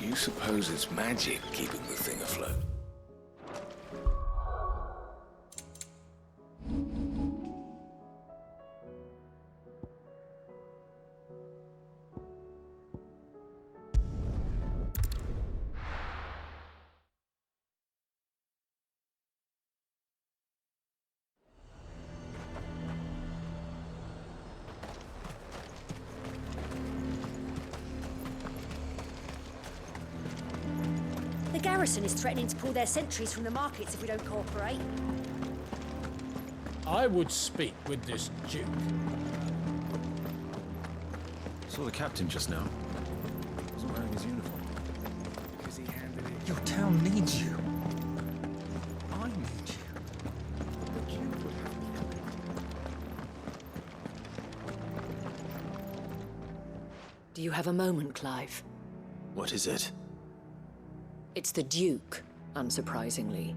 Do you suppose it's magic keeping the thing afloat? The garrison is threatening to pull their sentries from the markets if we don't cooperate. I would speak with this Duke. Saw the captain just now. Wasn't wearing his uniform. Because he handed it. Your town needs you. I need you. The Duke would have me Do you have a moment, Clive? What is it? It's the Duke, unsurprisingly.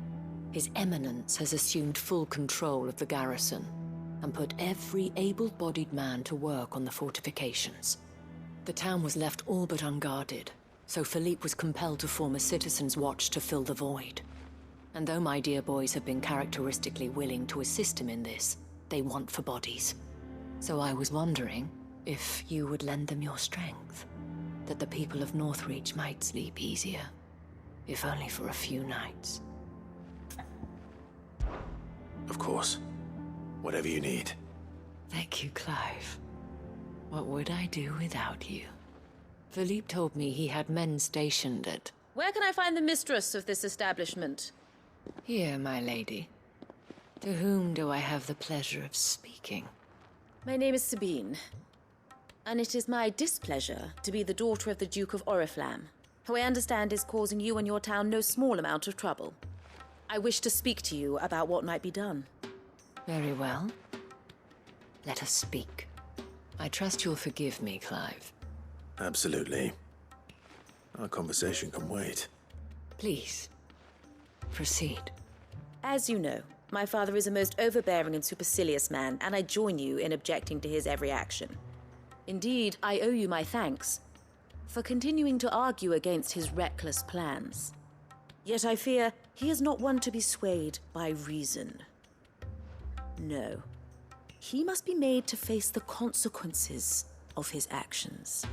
His Eminence has assumed full control of the garrison and put every able-bodied man to work on the fortifications. The town was left all but unguarded, so Philippe was compelled to form a citizens' watch to fill the void. And though my dear boys have been characteristically willing to assist him in this, they want for bodies. So I was wondering if you would lend them your strength, that the people of Northreach might sleep easier. If only for a few nights. Of course. Whatever you need. Thank you, Clive. What would I do without you? Philippe told me he had men stationed at... Where can I find the mistress of this establishment? Here, my lady. To whom do I have the pleasure of speaking? My name is Sabine, and it is my displeasure to be the daughter of the Duke of Oriflamme, who I understand is causing you and your town no small amount of trouble. I wish to speak to you about what might be done. Very well. Let us speak. I trust you'll forgive me, Clive. Absolutely. Our conversation can wait. Please, proceed. As you know, my father is a most overbearing and supercilious man, and I join you in objecting to his every action. Indeed, I owe you my thanks for continuing to argue against his reckless plans. Yet I fear he is not one to be swayed by reason. No. He must be made to face the consequences of his actions.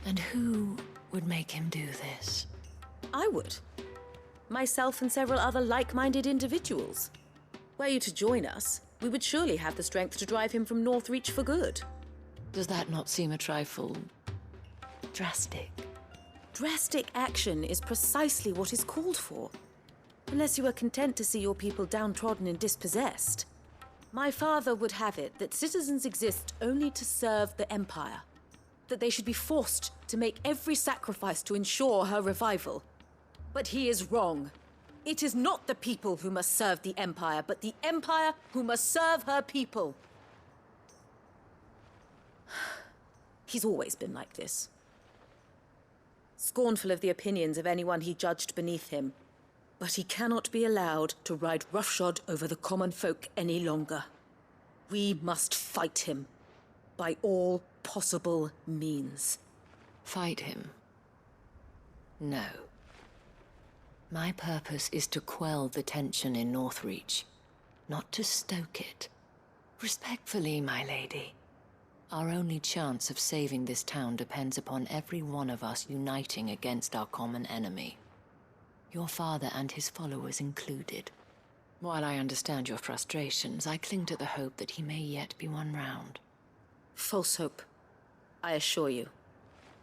And who would make him do this? I would. Myself and several other like-minded individuals. Were you to join us, we would surely have the strength to drive him from Northreach for good. Does that not seem a trifle... drastic? Drastic action is precisely what is called for. Unless you are content to see your people downtrodden and dispossessed. My father would have it that citizens exist only to serve the Empire. That they should be forced to make every sacrifice to ensure her revival. But he is wrong. It is not the people who must serve the Empire, but the Empire who must serve her people. He's always been like this. Scornful of the opinions of anyone he judged beneath him. But he cannot be allowed to ride roughshod over the common folk any longer. We must fight him by all possible means. Fight him? No. My purpose is to quell the tension in Northreach, not to stoke it. Respectfully, my lady. Our only chance of saving this town depends upon every one of us uniting against our common enemy. Your father and his followers included. While I understand your frustrations, I cling to the hope that he may yet be won round. False hope, I assure you.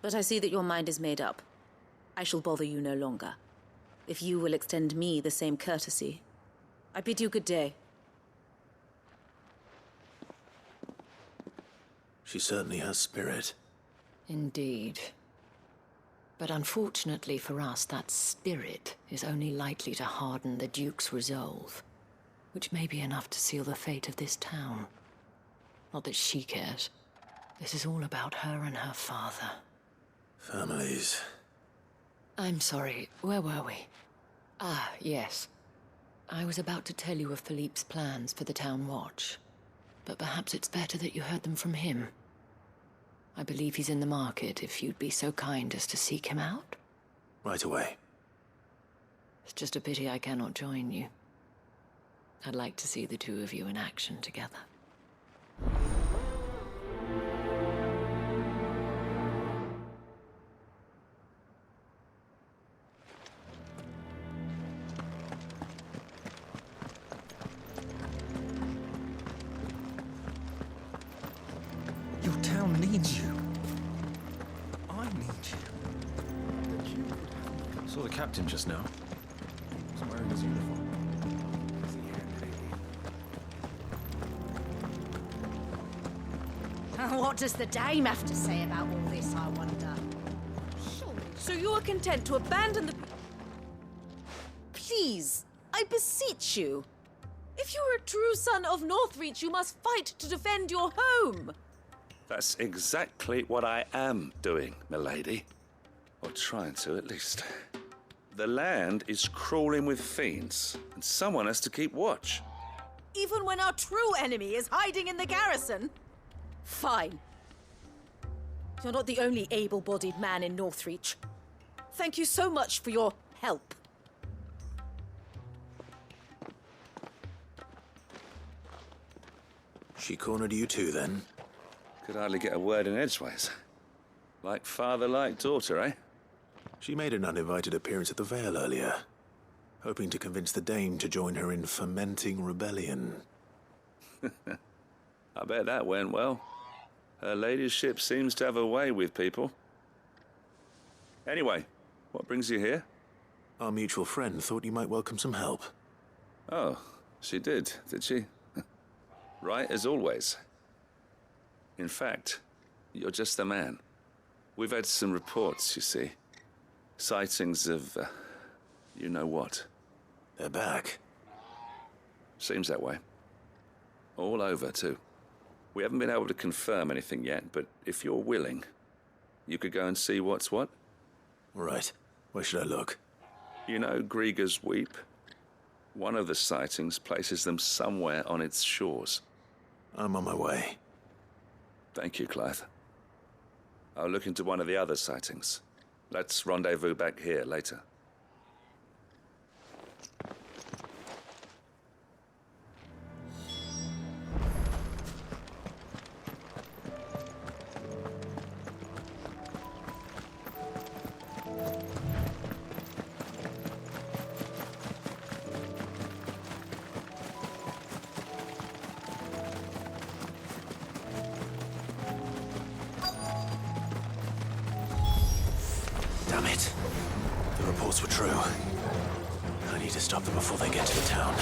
But I see that your mind is made up. I shall bother you no longer. If you will extend me the same courtesy, I bid you good day. She certainly has spirit. Indeed. But unfortunately for us, that spirit is only likely to harden the Duke's resolve, which may be enough to seal the fate of this town. Not that she cares. This is all about her and her father. Families. I'm sorry, where were we? Ah, yes. I was about to tell you of Philippe's plans for the town watch, but perhaps it's better that you heard them from him. I believe he's in the market, if you'd be so kind as to seek him out. Right away. It's just a pity I cannot join you. I'd like to see the two of you in action together. Your town needs you. I need you. Saw the captain just now. He's wearing his uniform. Because he handed it in. What does the dame have to say about all this, I wonder? So you are content to abandon the... Please, I beseech you. If you are a true son of Northreach, you must fight to defend your home. That's exactly what I am doing, milady. Or trying to, at least. The land is crawling with fiends, and someone has to keep watch. Even when our true enemy is hiding in the garrison? Fine. You're not the only able-bodied man in Northreach. Thank you so much for your help. She cornered you too, then? Could hardly get a word in edgeways. Like father, like daughter, eh? She made an uninvited appearance at the Vale earlier, hoping to convince the Dame to join her in fomenting rebellion. I bet that went well. Her ladyship seems to have a way with people. Anyway, what brings you here? Our mutual friend thought you might welcome some help. Oh, she did she? Right as always. In fact, you're just the man. We've had some reports, you see. Sightings of, you know what. They're back. Seems that way. All over, too. We haven't been able to confirm anything yet, but if you're willing, you could go and see what's what. Right. Where should I look? You know Grieger's Weep? One of the sightings places them somewhere on its shores. I'm on my way. Thank you, Clive. I'll look into one of the other sightings. Let's rendezvous back here later. Damn it. The reports were true. I need to stop them before they get to the town.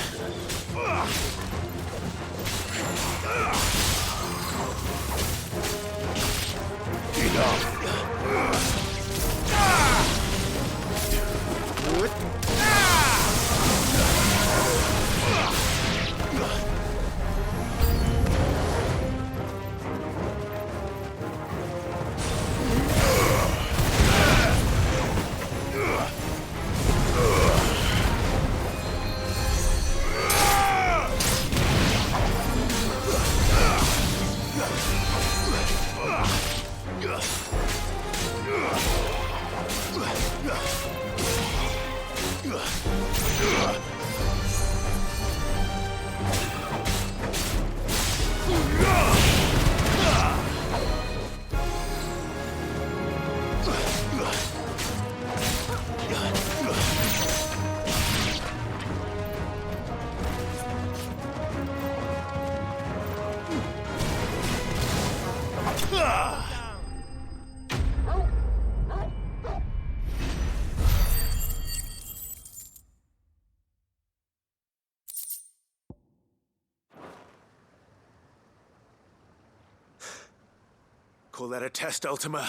Call that a test, Ultima?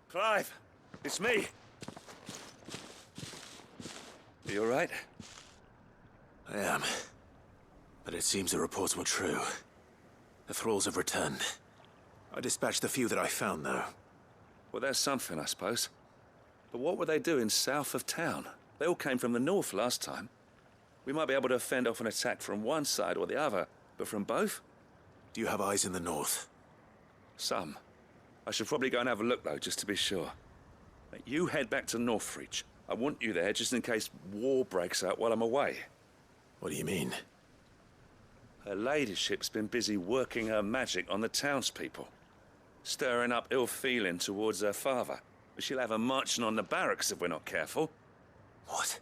Clive, it's me. Are you all right? I am. But it seems the reports were true. The thralls have returned. I dispatched the few that I found, though. Well, that's something, I suppose. But what were they doing south of town? They all came from the north last time. We might be able to fend off an attack from one side or the other, but from both? Do you have eyes in the north? Some. I should probably go and have a look, though, just to be sure. You head back to Northreach. I want you there just in case war breaks out while I'm away. What do you mean? Her ladyship's been busy working her magic on the townspeople, stirring up ill feeling towards her father. But she'll have her marching on the barracks if we're not careful. What?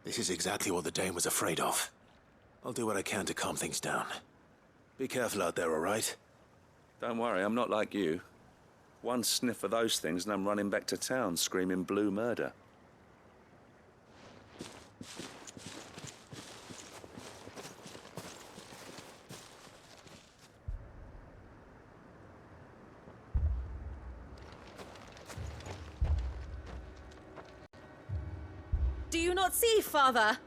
This is exactly what the Dame was afraid of. I'll do what I can to calm things down. Be careful out there, all right? Don't worry, I'm not like you. One sniff of those things and I'm running back to town screaming blue murder. Do you not see, Father?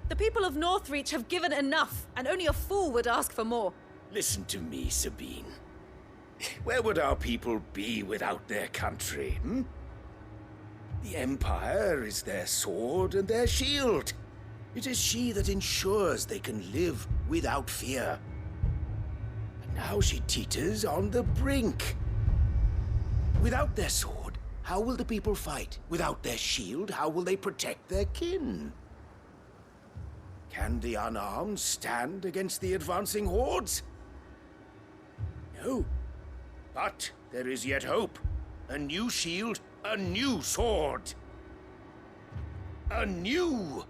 The people of Northreach have given enough, and only a fool would ask for more. Listen to me, Sabine. Where would our people be without their country, hmm? The Empire is their sword and their shield. It is she that ensures they can live without fear. And now she teeters on the brink. Without their sword, how will the people fight? Without their shield, how will they protect their kin? Can the unarmed stand against the advancing hordes? No. But there is yet hope. A new shield, a new sword. A new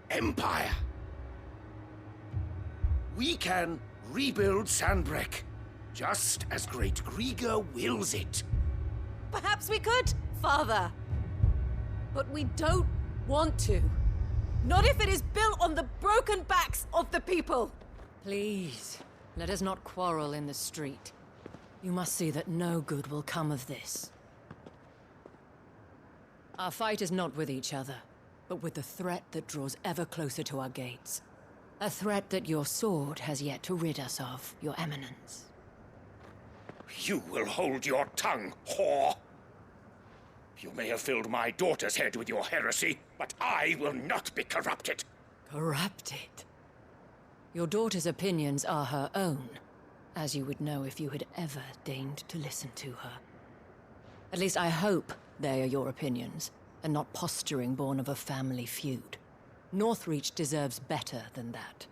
empire. We can rebuild Sandbreck, just as Great Grieger wills it. Perhaps we could, Father. But we don't want to. Not if it is built on the broken backs of the people. Please, let us not quarrel in the street. You must see that no good will come of this. Our fight is not with each other, but with the threat that draws ever closer to our gates. A threat that your sword has yet to rid us of, Your Eminence. You will hold your tongue, whore. You may have filled my daughter's head with your heresy, but I will not be corrupted. Corrupted? Your daughter's opinions are her own, as you would know if you had ever deigned to listen to her. At least I hope they are your opinions, and not posturing born of a family feud. Northreach deserves better than that.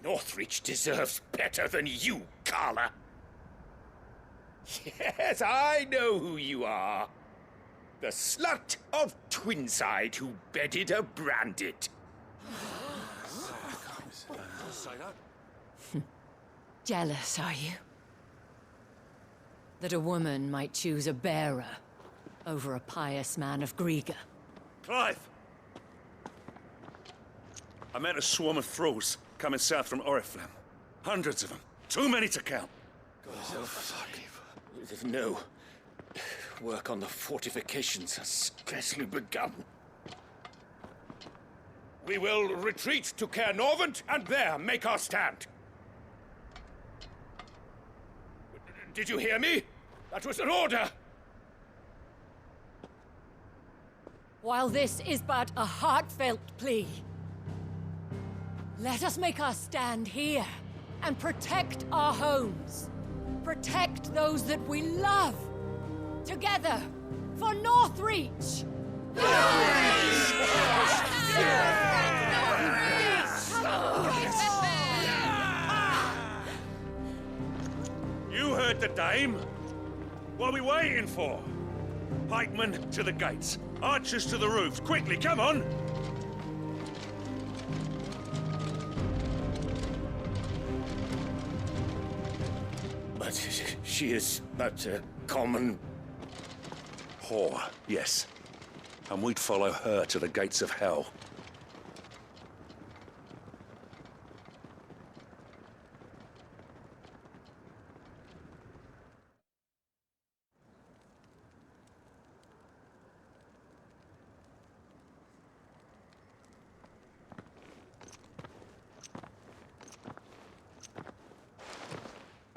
Northreach deserves better than you, Carla. Yes, I know who you are. The slut of Twinside who bedded a Branded. Jealous, are you? That a woman might choose a bearer over a pious man of Grieger. Clive! I met a swarm of thralls coming south from Oriflamme. Hundreds of them. Too many to count. No. Work on the fortifications has scarcely begun. We will retreat to Caernarvon and there make our stand. Did you hear me? That was an order! While this is but a heartfelt plea, let us make our stand here and protect our homes. Protect those that we love. Together, for Northreach! You heard the dame. What are we waiting for? Pikemen to the gates. Archers to the roofs. Quickly, come on! But she is but a common... Whore, yes. And we'd follow her to the gates of hell.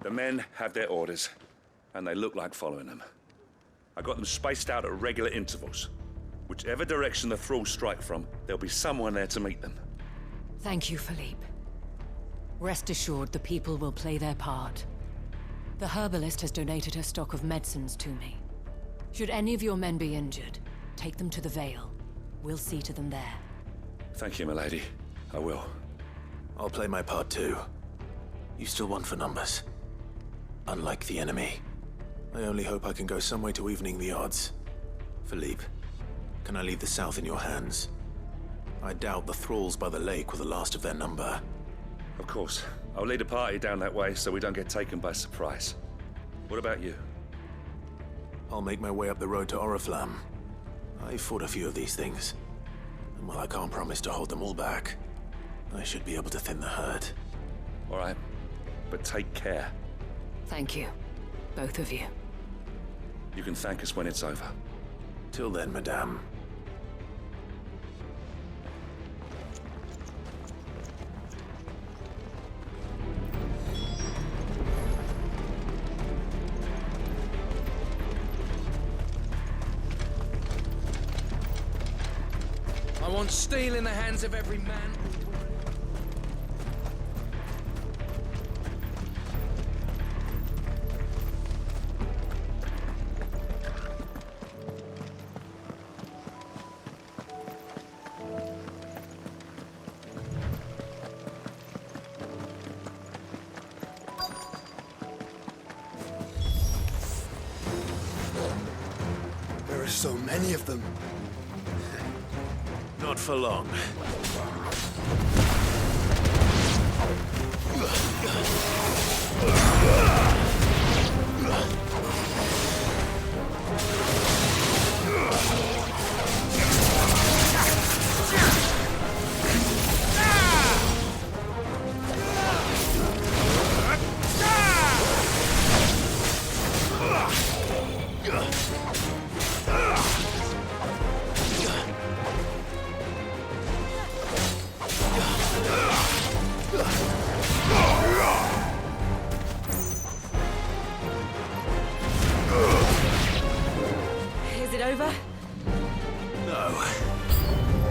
The men have their orders, and they look like following them. I got them spaced out at regular intervals. Whichever direction the thralls strike from, there'll be someone there to meet them. Thank you, Philippe. Rest assured the people will play their part. The herbalist has donated her stock of medicines to me. Should any of your men be injured, take them to the Vale. We'll see to them there. Thank you, milady. I will. I'll play my part too. You still won for numbers. Unlike the enemy. I only hope I can go some way to evening the odds. Philippe, can I leave the South in your hands? I doubt the thralls by the lake were the last of their number. Of course. I'll lead a party down that way so we don't get taken by surprise. What about you? I'll make my way up the road to Oriflamme. I've fought a few of these things. And while I can't promise to hold them all back, I should be able to thin the herd. All right. But take care. Thank you. Both of you. You can thank us when it's over. Till then, madame. I want steel in the hands of every man. There are so many of them. Not for long. Is it over? No.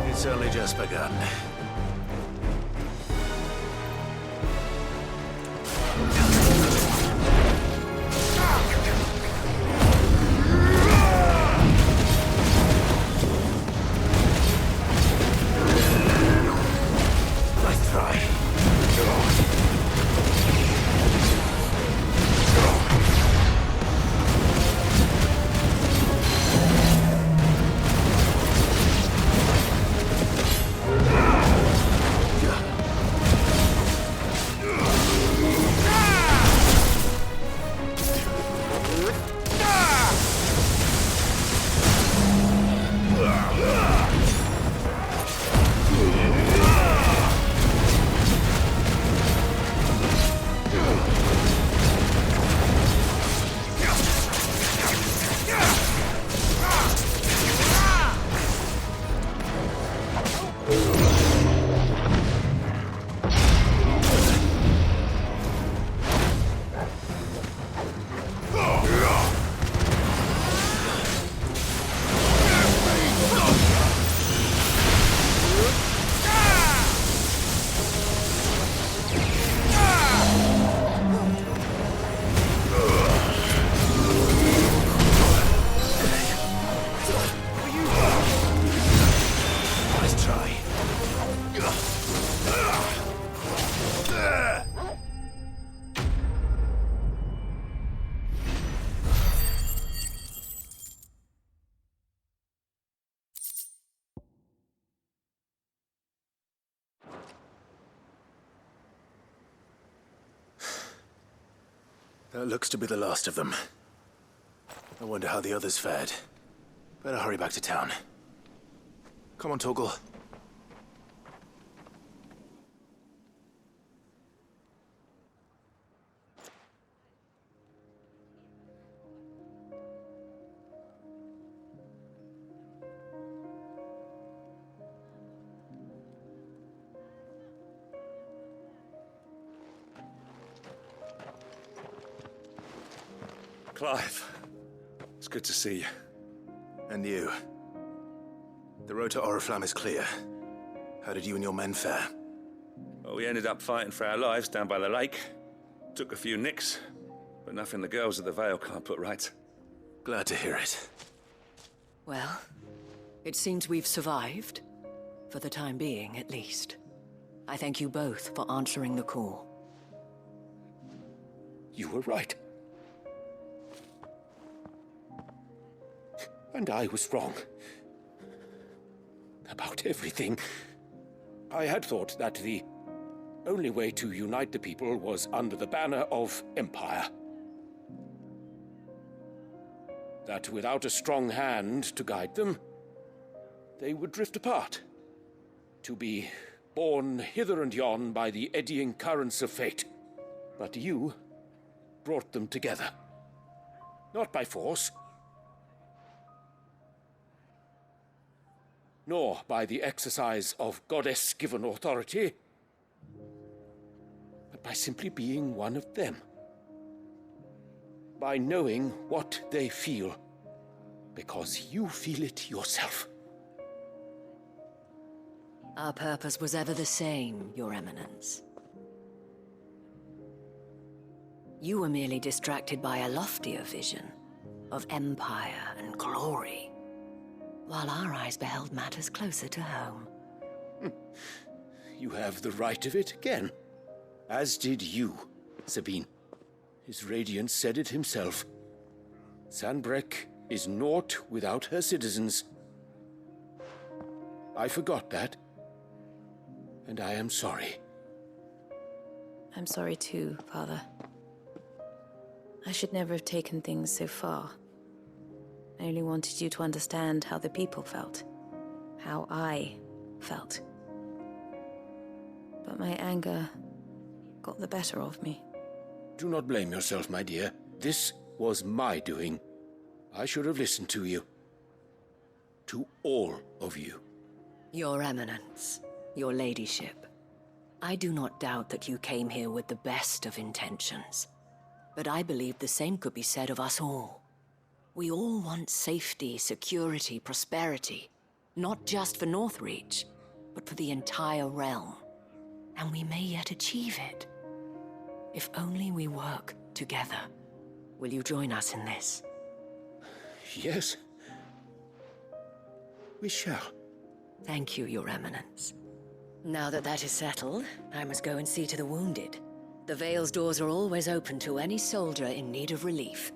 It's only just begun. Nice try. Nice try. That looks to be the last of them. I wonder how the others fared. Better hurry back to town. Come on, Torgal. Clive, it's good to see you. And you. The road to Oriflamme is clear. How did you and your men fare? Well, we ended up fighting for our lives down by the lake. Took a few nicks, but nothing the girls at the Vale can't put right. Glad to hear it. Well, it seems we've survived. For the time being, at least. I thank you both for answering the call. You were right. And I was wrong. About everything. I had thought that the only way to unite the people was under the banner of Empire. That without a strong hand to guide them, they would drift apart. To be borne hither and yon by the eddying currents of fate. But you brought them together. Not by force, nor by the exercise of goddess-given authority, but by simply being one of them. By knowing what they feel, because you feel it yourself. Our purpose was ever the same, Your Eminence. You were merely distracted by a loftier vision of empire and glory, while our eyes beheld matters closer to home. You have the right of it again. As did you, Sabine. His radiance said it himself. Sanbreque is naught without her citizens. I forgot that. And I am sorry. I'm sorry too, Father. I should never have taken things so far. I only wanted you to understand how the people felt. How I felt. But my anger got the better of me. Do not blame yourself, my dear. This was my doing. I should have listened to you. To all of you. Your Eminence, your ladyship, I do not doubt that you came here with the best of intentions. But I believe the same could be said of us all. We all want safety, security, prosperity. Not just for Northreach, but for the entire realm. And we may yet achieve it. If only we work together. Will you join us in this? Yes. We shall. Thank you, Your Eminence. Now that that is settled, I must go and see to the wounded. The Vale's doors are always open to any soldier in need of relief.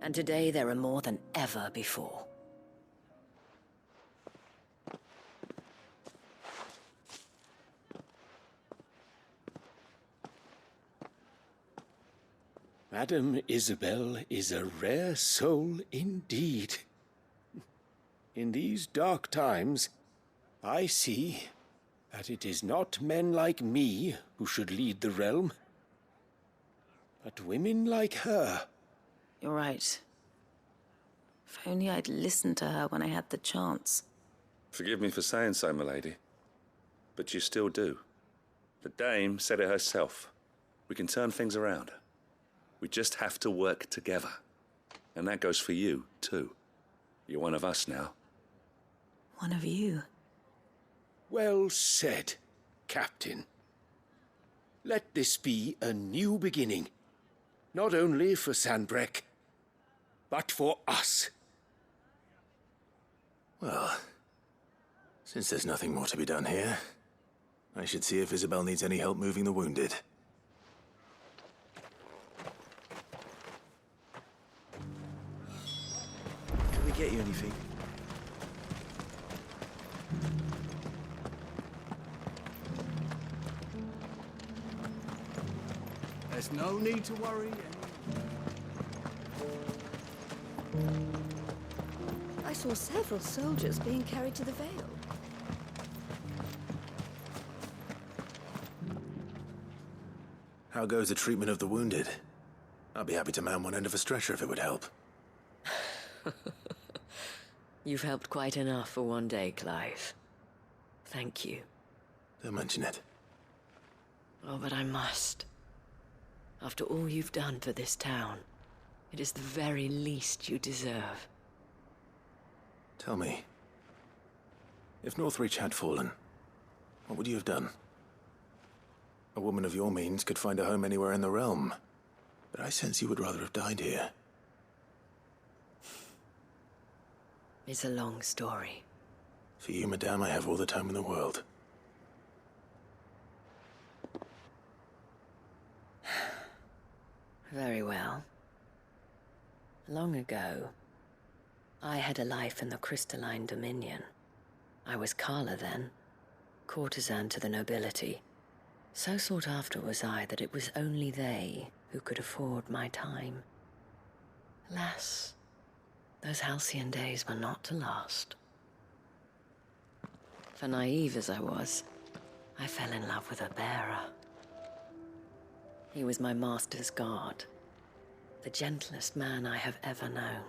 And today there are more than ever before. Madame Isabel is a rare soul indeed. In these dark times, I see that it is not men like me who should lead the realm, but women like her. You're right. If only I'd listened to her when I had the chance. Forgive me for saying so, milady, but you still do. The Dame said it herself. We can turn things around. We just have to work together. And that goes for you, too. You're one of us now. One of you. Well said, Captain. Let this be a new beginning. Not only for Sanbreque, but for us. Well, since there's nothing more to be done here, I should see if Isabel needs any help moving the wounded. Can we get you anything? There's no need to worry. I saw several soldiers being carried to the Vale. How goes the treatment of the wounded? I'd be happy to man one end of a stretcher if it would help. You've helped quite enough for one day, Clive. Thank you. Don't mention it. Oh, but I must. After all you've done for this town, it is the very least you deserve. Tell me, if Northreach had fallen, what would you have done? A woman of your means could find a home anywhere in the realm, but I sense you would rather have died here. It's a long story. For you, madame, I have all the time in the world. Very well. Long ago, I had a life in the Crystalline Dominion. I was Carla then, courtesan to the nobility. So sought after was I that it was only they who could afford my time. Alas, those halcyon days were not to last. For naive as I was, I fell in love with a bearer. He was my master's guard, the gentlest man I have ever known.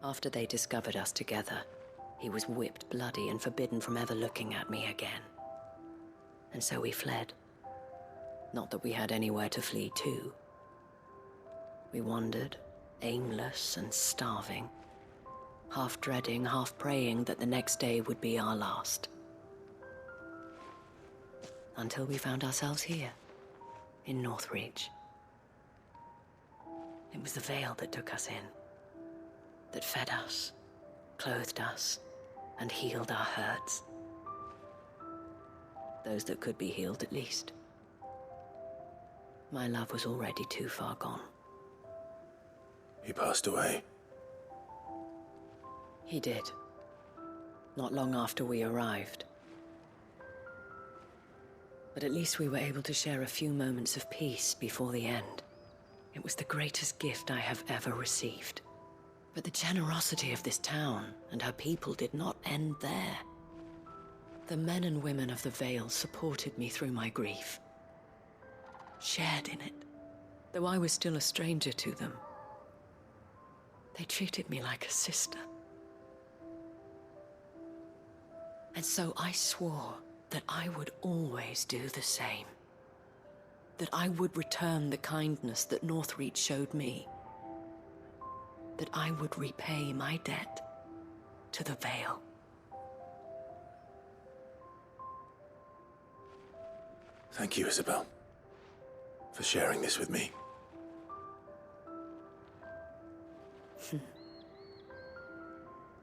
After they discovered us together, he was whipped bloody and forbidden from ever looking at me again. And so we fled. Not that we had anywhere to flee to. We wandered, aimless and starving, half dreading, half praying that the next day would be our last. Until we found ourselves here, in Northreach. It was the veil that took us in, that fed us, clothed us, and healed our hurts. Those that could be healed, at least. My love was already too far gone. He passed away. He did. Not long after we arrived. But at least we were able to share a few moments of peace before the end. It was the greatest gift I have ever received. But the generosity of this town and her people did not end there. The men and women of the Vale supported me through my grief, shared in it, though I was still a stranger to them. They treated me like a sister. And so I swore that I would always do the same. That I would return the kindness that Northreach showed me. That I would repay my debt to the Vale. Thank you, Isabel, for sharing this with me.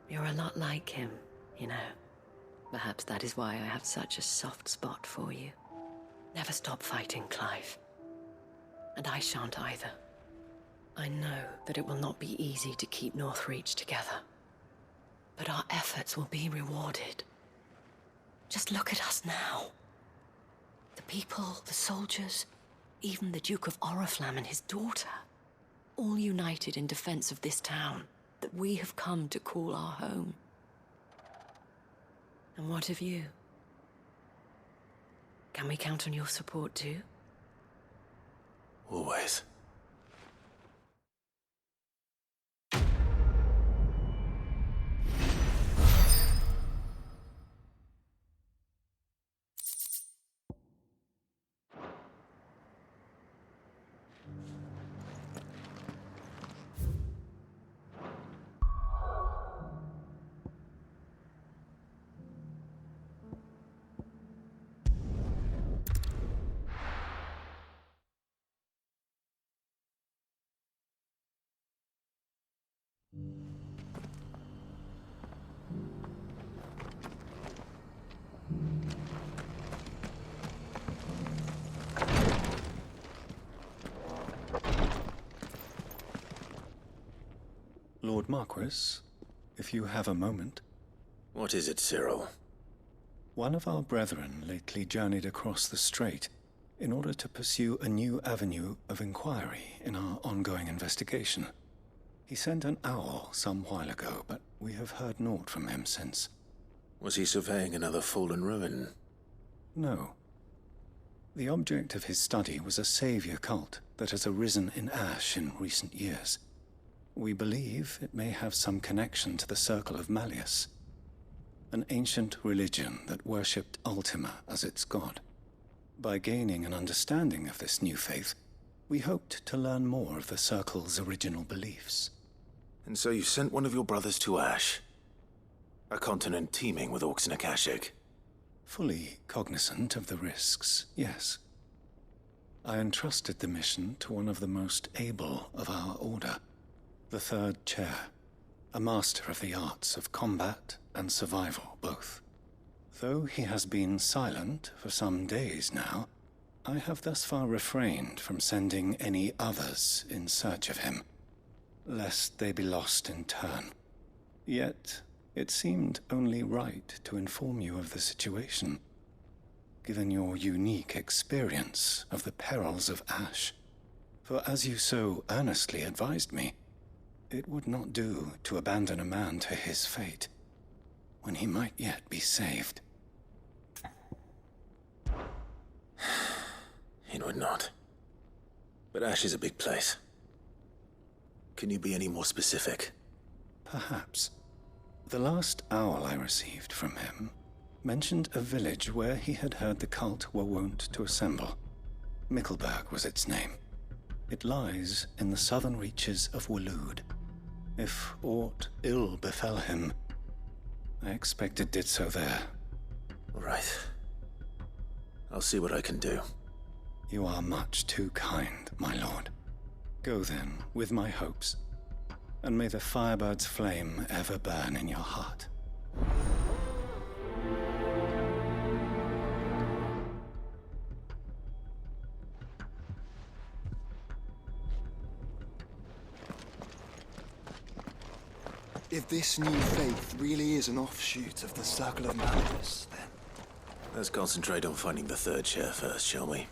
You're a lot like him, you know. Perhaps that is why I have such a soft spot for you. Never stop fighting, Clive. And I shan't either. I know that it will not be easy to keep Northreach together. But our efforts will be rewarded. Just look at us now. The people, the soldiers, even the Duke of Oriflamme and his daughter, all united in defense of this town that we have come to call our home. And what of you? Can we count on your support too? Always. Lord Marquis, if you have a moment. What is it, Cyril? One of our brethren lately journeyed across the strait in order to pursue a new avenue of inquiry in our ongoing investigation. He sent an owl some while ago, but we have heard naught from him since. Was he surveying another fallen ruin? No. The object of his study was a savior cult that has arisen in Ash in recent years. We believe it may have some connection to the Circle of Malleus, an ancient religion that worshipped Ultima as its god. By gaining an understanding of this new faith, we hoped to learn more of the Circle's original beliefs. And so you sent one of your brothers to Ash? A continent teeming with orcs and Akashic? Fully cognizant of the risks, yes. I entrusted the mission to one of the most able of our order, the third chair, a master of the arts of combat and survival both. Though he has been silent for some days now, I have thus far refrained from sending any others in search of him, lest they be lost in turn. Yet, it seemed only right to inform you of the situation, given your unique experience of the perils of Ash. For as you so earnestly advised me, it would not do to abandon a man to his fate, when he might yet be saved. It would not. But Ash is a big place. Can you be any more specific? Perhaps. The last owl I received from him mentioned a village where he had heard the cult were wont to assemble. Mickleburg was its name. It lies in the southern reaches of Waloed. If aught ill befell him, I expect it did so there. Right. I'll see what I can do. You are much too kind, my lord. Go then, with my hopes, and may the Firebird's flame ever burn in your heart. If this new faith really is an offshoot of the Circle of Madness, then... Let's concentrate on finding the third chair first, shall we?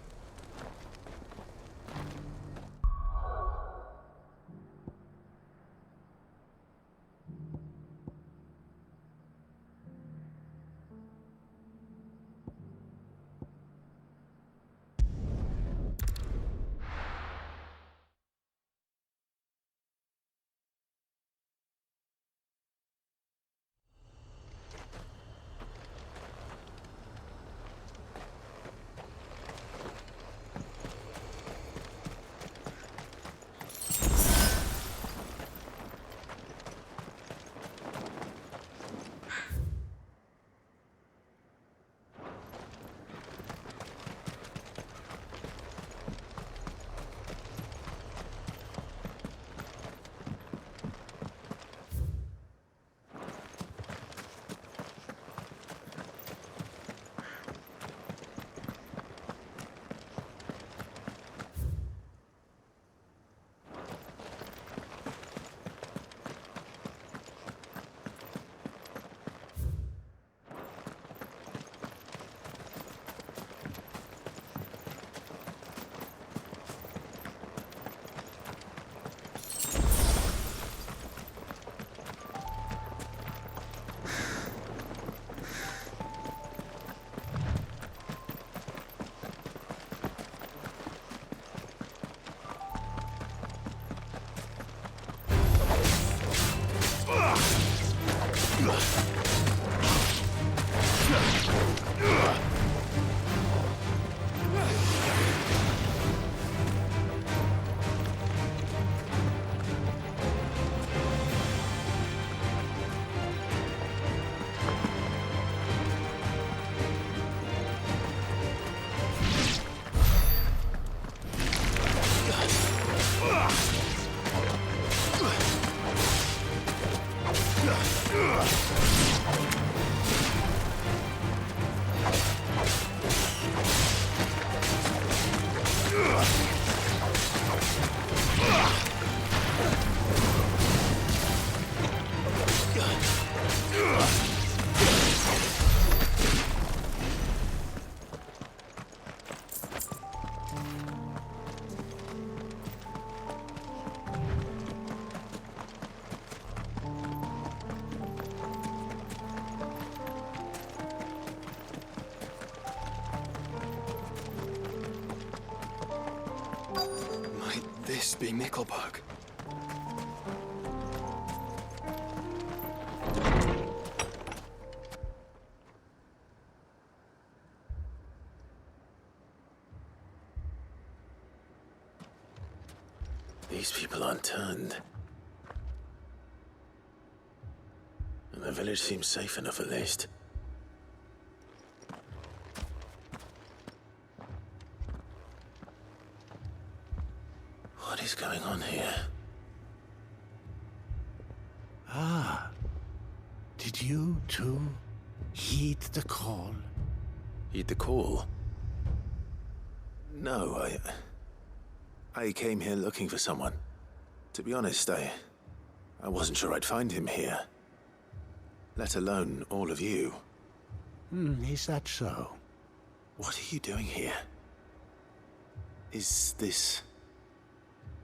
This be Mickleburg. These people aren't turned. And the village seems safe enough at least. What is going on here? Ah, you too heed the call? Heed the call? No, I came here looking for someone. To be honest, I wasn't sure I'd find him here. Let alone all of you. Is that so? What are you doing here? Is this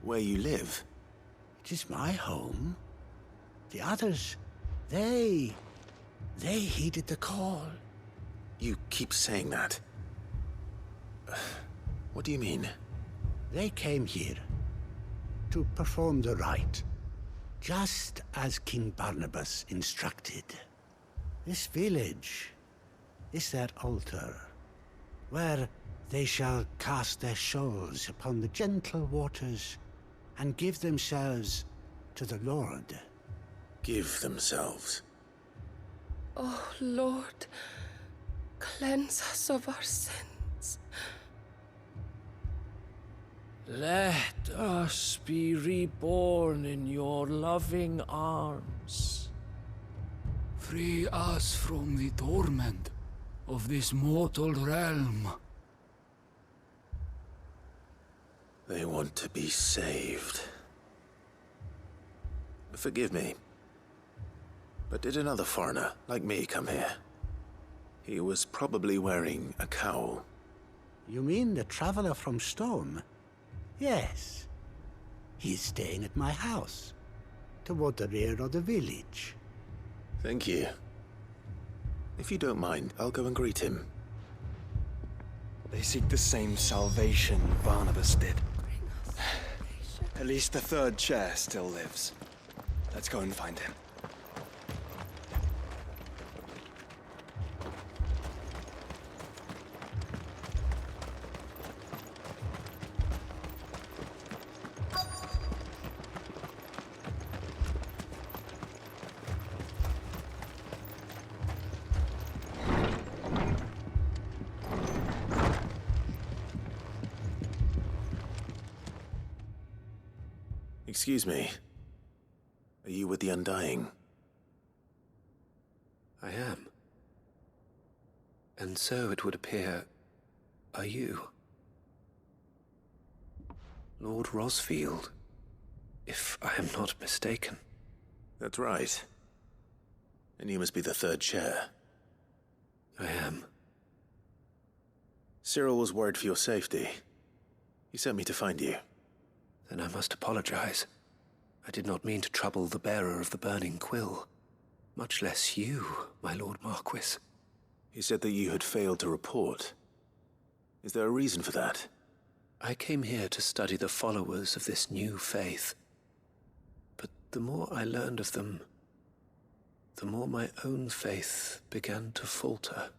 where you live? It is my home. The others, they heeded the call. You keep saying that. What do you mean? They came here to perform the rite, just as King Barnabas instructed. This village is their altar, where they shall cast their souls upon the gentle waters and give themselves to the Lord. Give themselves? Oh, Lord, cleanse us of our sins. Let us be reborn in your loving arms. Free us from the torment of this mortal realm. They want to be saved. Forgive me, but did another foreigner like me come here? He was probably wearing a cowl. You mean the traveler from Storm? Yes. He's staying at my house, toward the rear of the village. Thank you. If you don't mind, I'll go and greet him. They seek the same salvation Barnabas did. At least the third chair still lives. Let's go and find him. Excuse me. Are you with the Undying? I am. And so it would appear, are you? Lord Rosfield, if I am not mistaken. That's right. And you must be the third chair. I am. Cyril was worried for your safety. He sent me to find you. Then I must apologize. I did not mean to trouble the bearer of the burning quill. Much less you, my Lord Marquis. He said that you had failed to report. Is there a reason for that? I came here to study the followers of this new faith. But the more I learned of them, the more my own faith began to falter.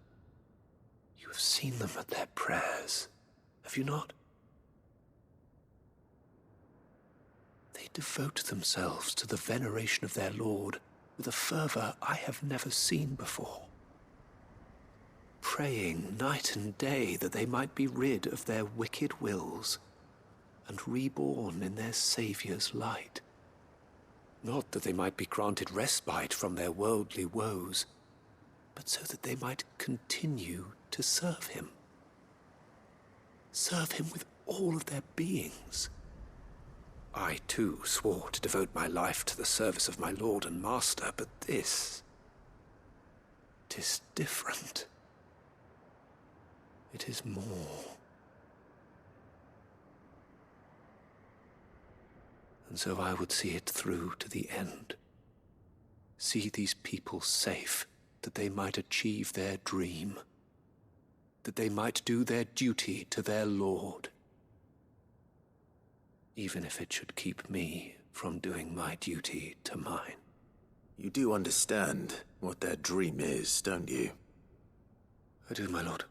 You have seen them at their prayers, have you not? They devote themselves to the veneration of their Lord with a fervor I have never seen before. Praying night and day that they might be rid of their wicked wills and reborn in their Saviour's light. Not that they might be granted respite from their worldly woes, but so that they might continue to serve him. Serve him with all of their beings. I, too, swore to devote my life to the service of my Lord and Master, but this... 'tis different. It is more. And so I would see it through to the end. See these people safe, that they might achieve their dream. That they might do their duty to their Lord. Even if it should keep me from doing my duty to mine. You do understand what their dream is, don't you? I do, my lord.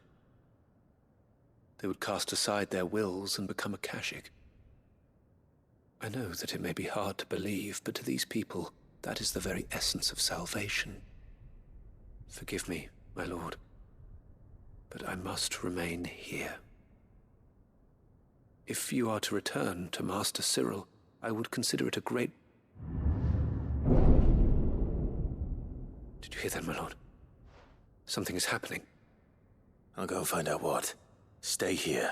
They would cast aside their wills and become Akashic. I know that it may be hard to believe, but to these people, that is the very essence of salvation. Forgive me, my lord, but I must remain here. If you are to return to Master Cyril, I would consider it a great... Did you hear that, my lord? Something is happening. I'll go and find out what. Stay here.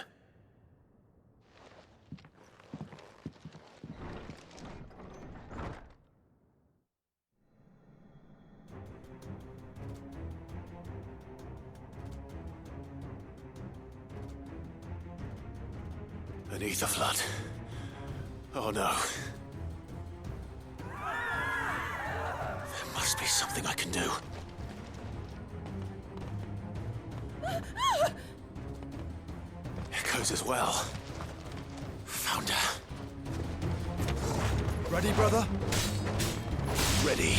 Beneath the flood. Oh no. There must be something I can do. Echoes as well. Found her. Ready, brother? Ready.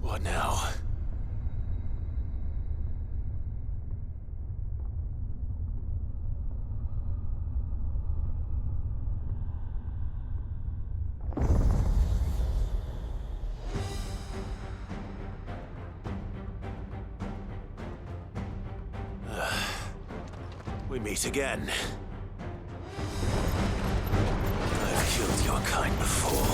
What now? We meet again. I've killed your kind before.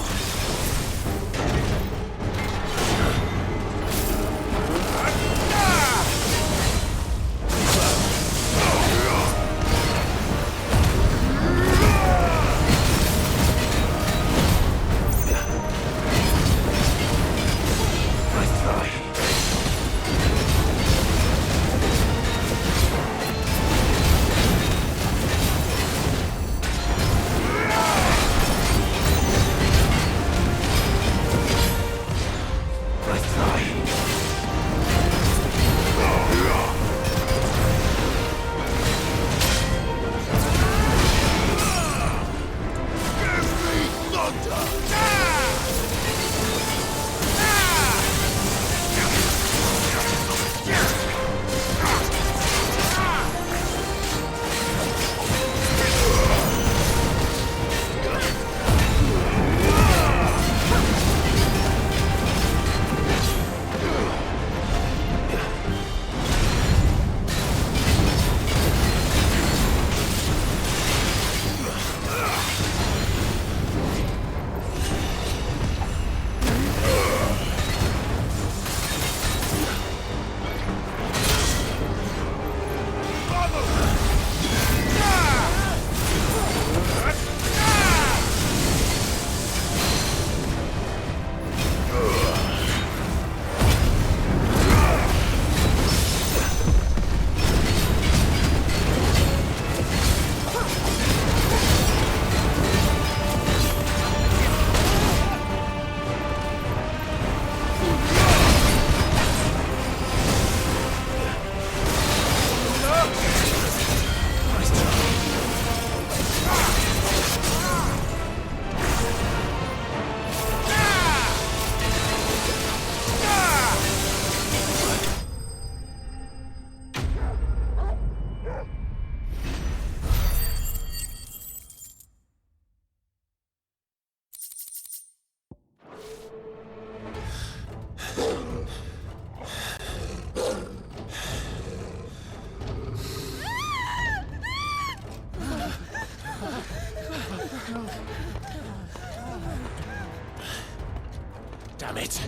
Damn it!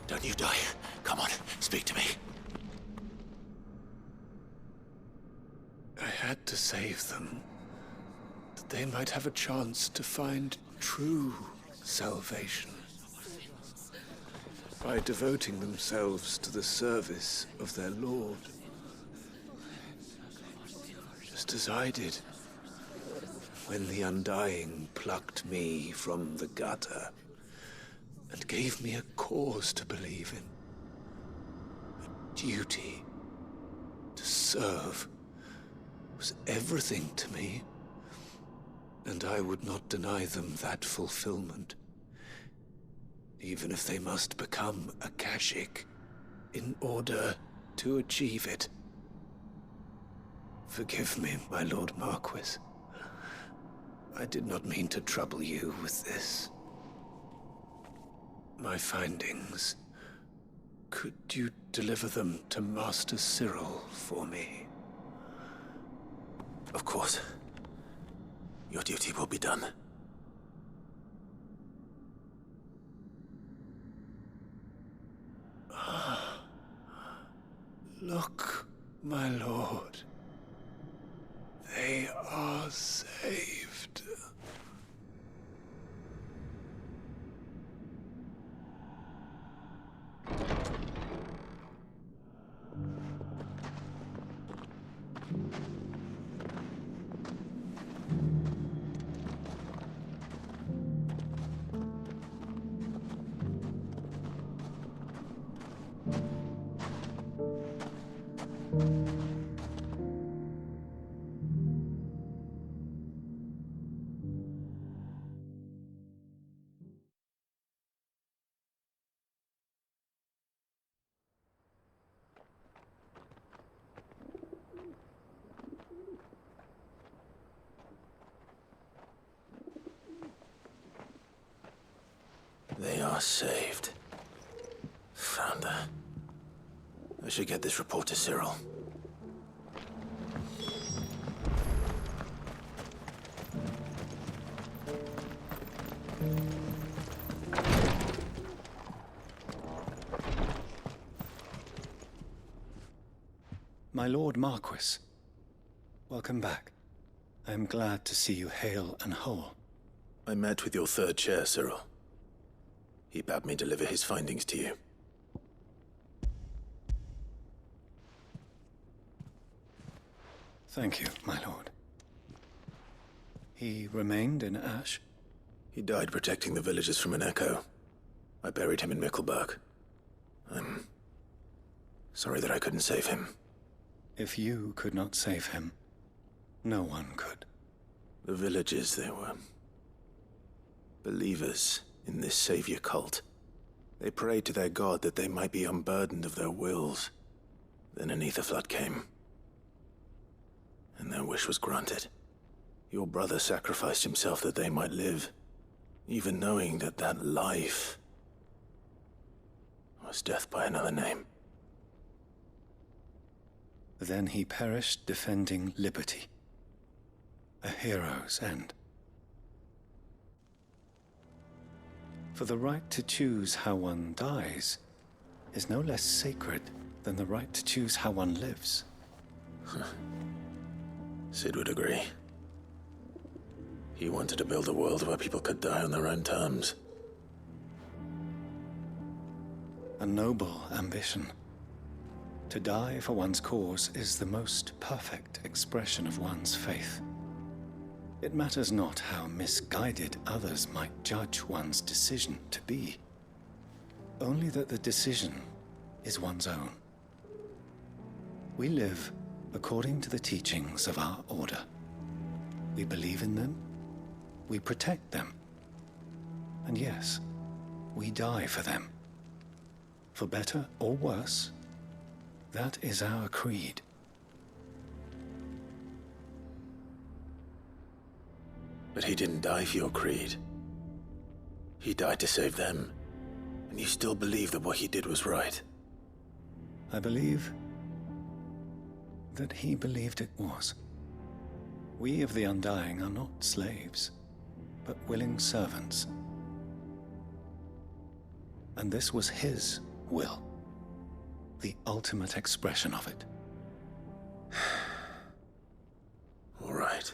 Don't you die. Come on, speak to me. I had to save them, that they might have a chance to find true salvation by devoting themselves to the service of their Lord, just as I did when the Undying plucked me from the gutter and gave me a cause to believe in, a duty to serve. serve was everything to me, and I would not deny them that fulfillment, even if they must become a Kashik in order to achieve it. Forgive me, my Lord Marquis. I did not mean to trouble you with this. My findings. Could you deliver them to Master Cyril for me? Of course. Your duty will be done. Look, my lord. They are saved. They are saved. Founder. I should get this report to Cyril. My Lord Marquis, welcome back. I am glad to see you hale and whole. I met with your third chair, Cyril. He bade me deliver his findings to you. Thank you, my lord. He remained in Ash? He died protecting the villagers from an echo. I buried him in Mickelberg. I'm sorry that I couldn't save him. If you could not save him, no one could. The villagers, they were believers in this savior cult. They prayed to their god that they might be unburdened of their wills. Then an ether flood came, and their wish was granted. Your brother sacrificed himself that they might live, even knowing that that life was death by another name. Then he perished defending liberty. A hero's end. For the right to choose how one dies is no less sacred than the right to choose how one lives. Sid would agree. He wanted to build a world where people could die on their own terms. A noble ambition. To die for one's cause is the most perfect expression of one's faith. It matters not how misguided others might judge one's decision to be, only that the decision is one's own. We live according to the teachings of our order. We believe in them, we protect them, and yes, we die for them. For better or worse, that is our creed. But he didn't die for your creed. He died to save them. And you still believe that what he did was right. I believe that he believed it was. We of the Undying are not slaves, but willing servants. And this was his will, the ultimate expression of it. All right.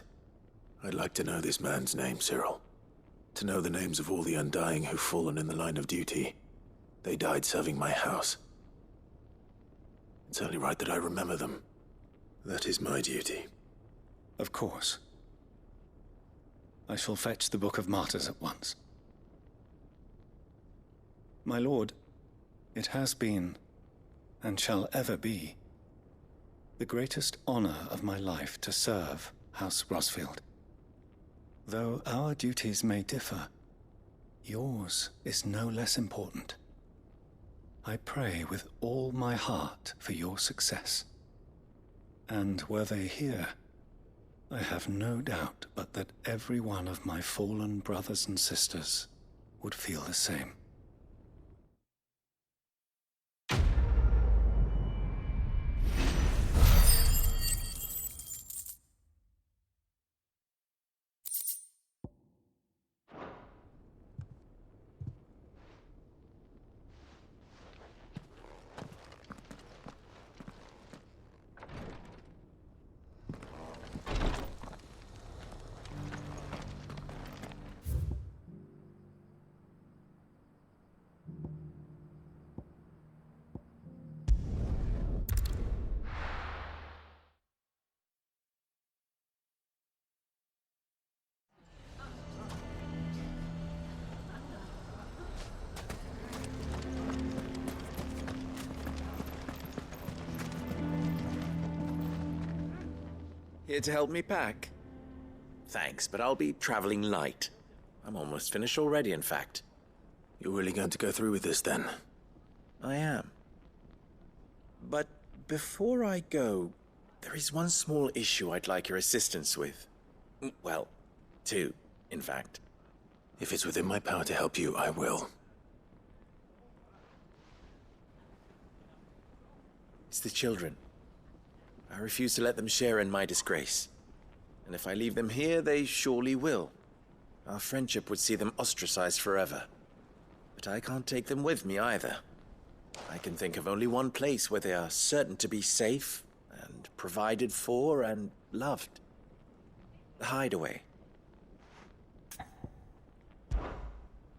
I'd like to know this man's name, Cyril. To know the names of all the Undying who've fallen in the line of duty. They died serving my house. It's only right that I remember them. That is my duty. Of course. I shall fetch the Book of Martyrs at once. My lord, it has been, and shall ever be, the greatest honor of my life to serve House Rosfield. Though our duties may differ, yours is no less important. I pray with all my heart for your success. And were they here, I have no doubt but that every one of my fallen brothers and sisters would feel the same. Here to help me pack? Thanks, but I'll be traveling light. I'm almost finished already, in fact. You're really going to go through with this, then? I am. But before I go, there is one small issue I'd like your assistance with. Well, two, in fact. If it's within my power to help you, I will. It's the children. I refuse to let them share in my disgrace. And if I leave them here, they surely will. Our friendship would see them ostracized forever. But I can't take them with me either. I can think of only one place where they are certain to be safe and provided for and loved. The hideaway.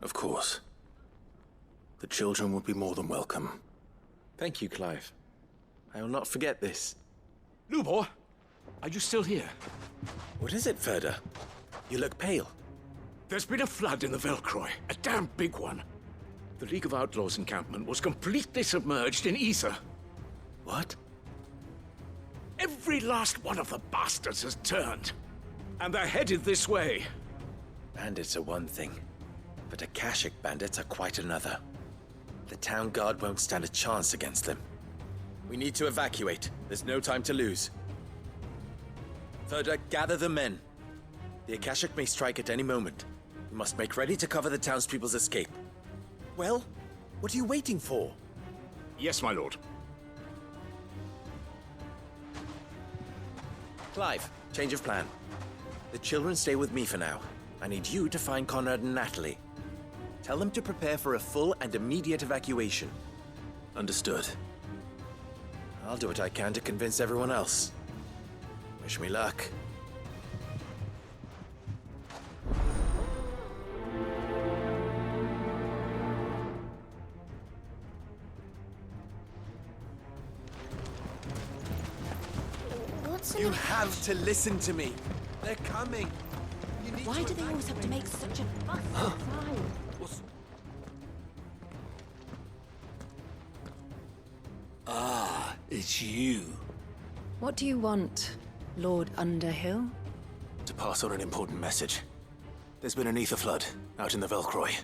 Of course. The children would be more than welcome. Thank you, Clive. I will not forget this. Lubor, are you still here? What is it, Ferda? You look pale. There's been a flood in the Velcroy, a damn big one. The League of Outlaws encampment was completely submerged in ether. What? Every last one of the bastards has turned, and they're headed this way. Bandits are one thing, but Akashic bandits are quite another. The town guard won't stand a chance against them. We need to evacuate. There's no time to lose. Ferda, gather the men. The Akashic may strike at any moment. We must make ready to cover the townspeople's escape. Well, what are you waiting for? Yes, my lord. Clive, change of plan. The children stay with me for now. I need you to find Conrad and Natalie. Tell them to prepare for a full and immediate evacuation. Understood. I'll do what I can to convince everyone else. Wish me luck. You have to listen to me. They're coming. Why do they always have to make such a fuss outside? Ah, it's you. What do you want, Lord Underhill? To pass on an important message. There's been an ether flood out in the Velcroy.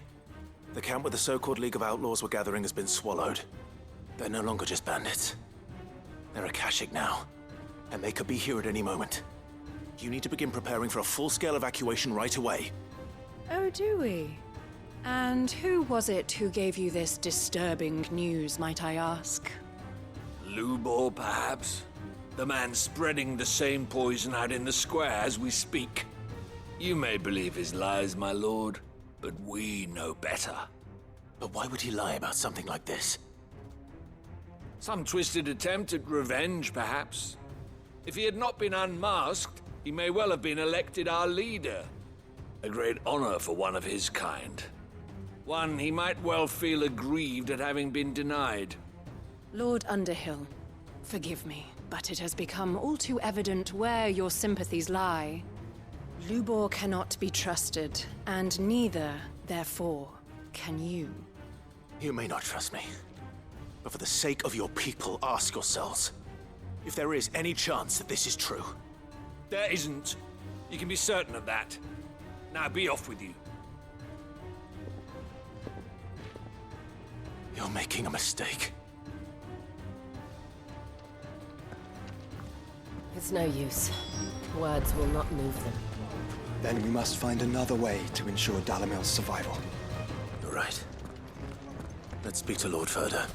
The camp where the so-called League of Outlaws were gathering has been swallowed. They're no longer just bandits. They're Akashic now, and they could be here at any moment. You need to begin preparing for a full-scale evacuation right away. Oh, do we? And who was it who gave you this disturbing news, might I ask? Lubor, perhaps? The man spreading the same poison out in the square as we speak. You may believe his lies, my lord, but we know better. But why would he lie about something like this? Some twisted attempt at revenge, perhaps. If he had not been unmasked, he may well have been elected our leader. A great honor for one of his kind. One he might well feel aggrieved at having been denied. Lord Underhill, forgive me, but it has become all too evident where your sympathies lie. Lubor cannot be trusted, and neither, therefore, can you. You may not trust me, but for the sake of your people, ask yourselves. if there is any chance that this is true. There isn't. You can be certain of that. Now be off with you. You're making a mistake. It's no use. Words will not move them. Then we must find another way to ensure Dalamil's survival. You're right. Let's speak to Lord Furder.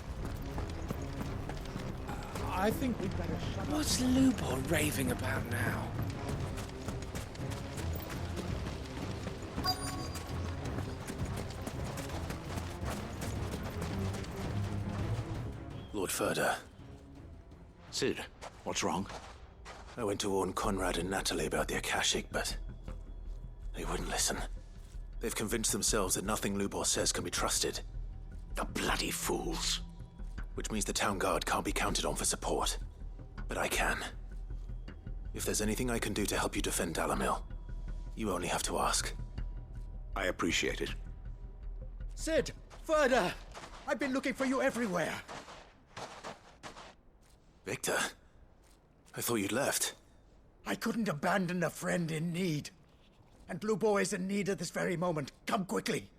I think we'd better shut up. What's Lubor raving about now? Lord Furder. Sid, what's wrong? I went to warn Conrad and Natalie about the Akashic, but they wouldn't listen. They've convinced themselves that nothing Lubor says can be trusted. The bloody fools. Which means the town guard can't be counted on for support. But I can. If there's anything I can do to help you defend Dalamil, you only have to ask. I appreciate it. Sid! Further! I've been looking for you everywhere. Victor? I thought you'd left. I couldn't abandon a friend in need. And Lubor is in need at this very moment. Come quickly.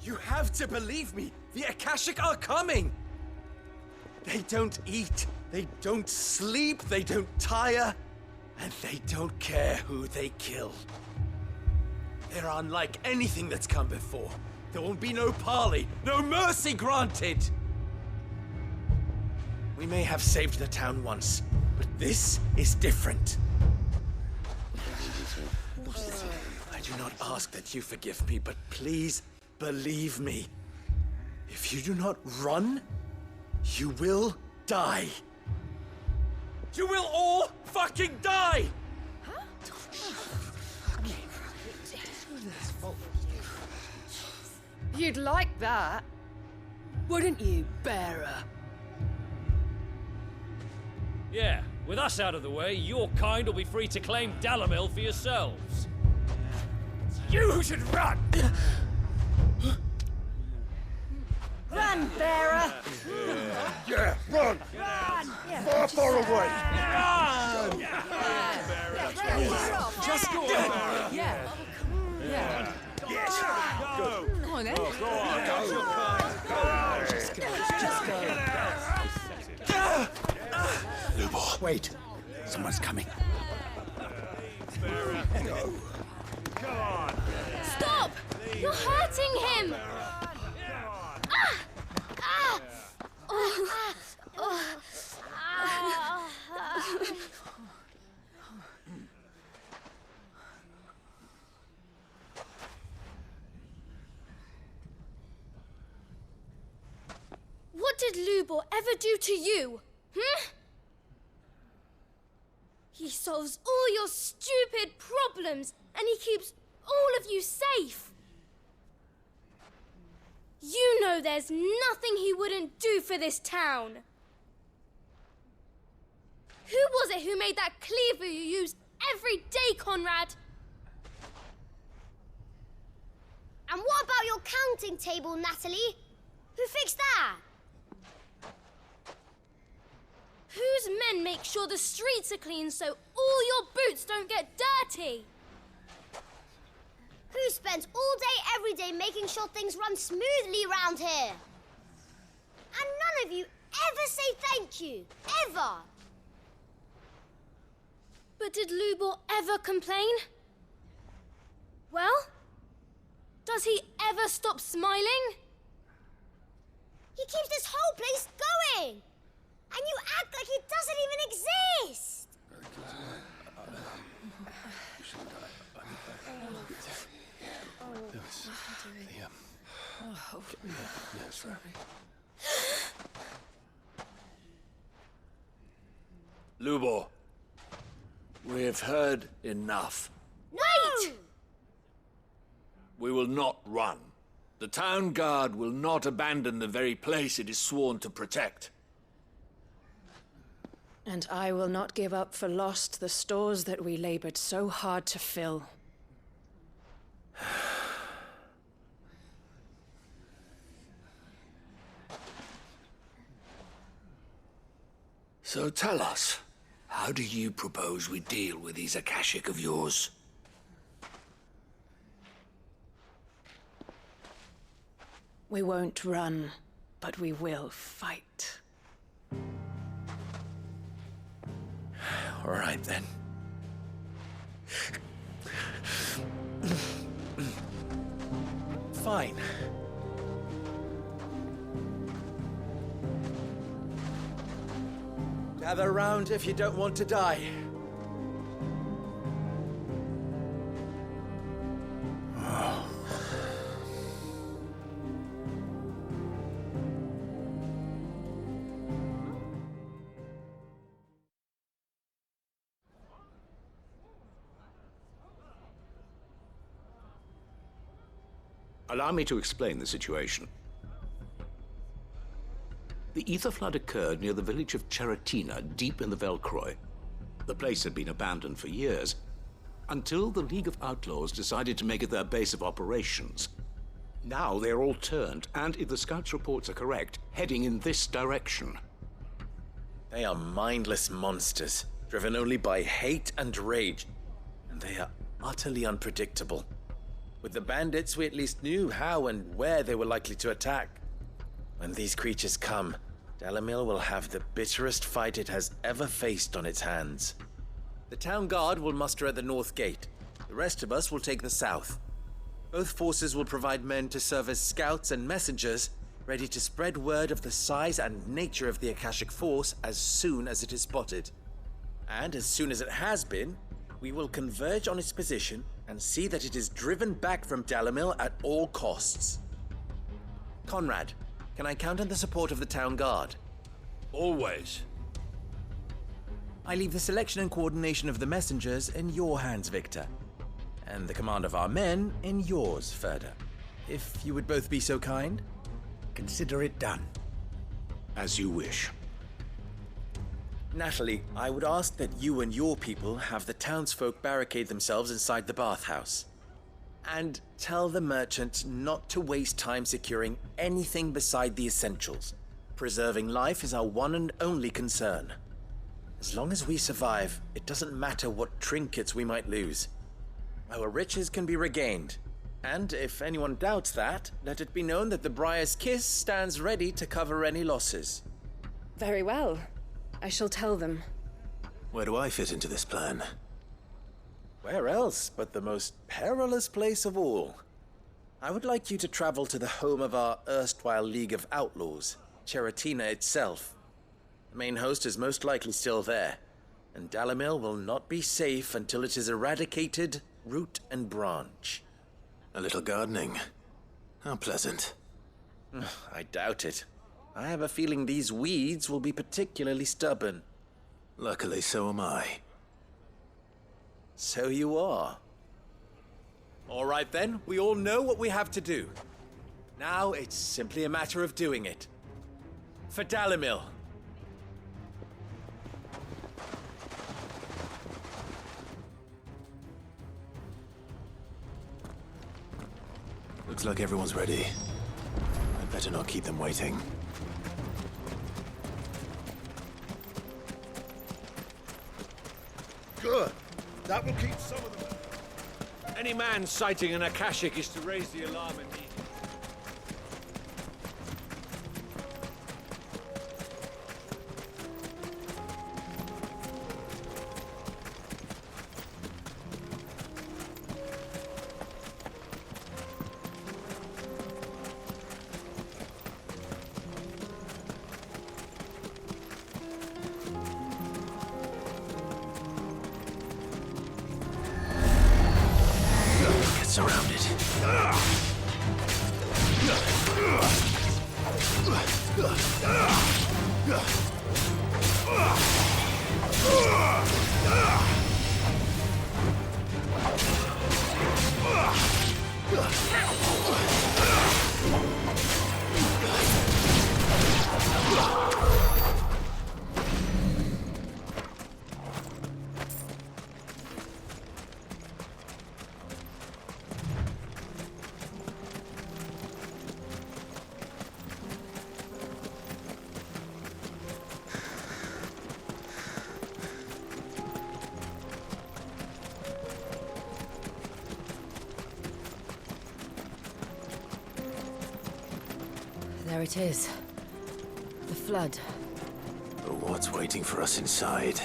You have to believe me! The Akashic are coming! They don't eat, they don't sleep, they don't tire, and they don't care who they kill. They're unlike anything that's come before. There won't be no parley, no mercy granted! We may have saved the town once, but this is different. I do not ask that you forgive me, but please believe me. If you do not run, you will die. You will all fucking die! You'd like that, wouldn't you, bearer? Yeah, with us out of the way, your kind will be free to claim Dalamil for yourselves. You should run! Run, bearer! Yeah, run! Run! Far, far away! Run! Just go on! Yeah. Yeah. Yes! Go! Come on, then. Go on! Go! Just go. Lubor, wait. Someone's coming. Go. Come on! Stop! You're hurting him! What did Lubor ever do to you? He solves all your stupid problems, and he keeps all of you safe. You know there's nothing he wouldn't do for this town. Who was it who made that cleaver you use every day, Conrad? And what about your counting table, Natalie? Who fixed that? Whose men make sure the streets are clean so all your boots don't get dirty? Who spends all day, every day making sure things run smoothly round here? And none of you ever say thank you. Ever. But did Lubor ever complain? Well, does he ever stop smiling? He keeps this whole place going. And you act like it doesn't even exist. Lubor, we've heard enough. Wait! We will not run. The town guard will not abandon the very place it is sworn to protect. And I will not give up for lost the stores that we labored so hard to fill. So tell us, how do you propose we deal with these Akashic of yours? We won't run, but we will fight. All right, then. Fine. Gather round if you don't want to die. Allow me to explain the situation. The ether flood occurred near the village of Cheratina, deep in the Velcroy. The place had been abandoned for years, until the League of Outlaws decided to make it their base of operations. Now they're all turned, and if the scouts' reports are correct, heading in this direction. They are mindless monsters, driven only by hate and rage, and they are utterly unpredictable. With the bandits, we at least knew how and where they were likely to attack. When these creatures come, Dalamil will have the bitterest fight it has ever faced on its hands. The town guard will muster at the north gate. The rest of us will take the south. Both forces will provide men to serve as scouts and messengers, ready to spread word of the size and nature of the Akashic force as soon as it is spotted. And as soon as it has been, we will converge on its position and see that it is driven back from Dalamil at all costs. Conrad, can I count on the support of the town guard? Always. I leave the selection and coordination of the messengers in your hands, Victor. And the command of our men in yours, Ferda. If you would both be so kind. Consider it done. As you wish. Natalie, I would ask that you and your people have the townsfolk barricade themselves inside the bathhouse. And tell the merchant not to waste time securing anything beside the essentials. Preserving life is our one and only concern. As long as we survive, it doesn't matter what trinkets we might lose. Our riches can be regained. And if anyone doubts that, let it be known that the Briar's Kiss stands ready to cover any losses. Very well. I shall tell them. Where do I fit into this plan? Where else but the most perilous place of all? I would like you to travel to the home of our erstwhile League of Outlaws, Cheratina itself. The main host is most likely still there, and Dalamil will not be safe until it is eradicated, root and branch. A little gardening. How pleasant. I doubt it. I have a feeling these weeds will be particularly stubborn. Luckily, so am I. So you are. All right then, we all know what we have to do. Now it's simply a matter of doing it. For Dalamil. Looks like everyone's ready. I'd better not keep them waiting. Good. That will keep some of them. Any man sighting an Akashic is to raise the alarm immediately. Surrounded. There it is. The flood. But what's waiting for us inside?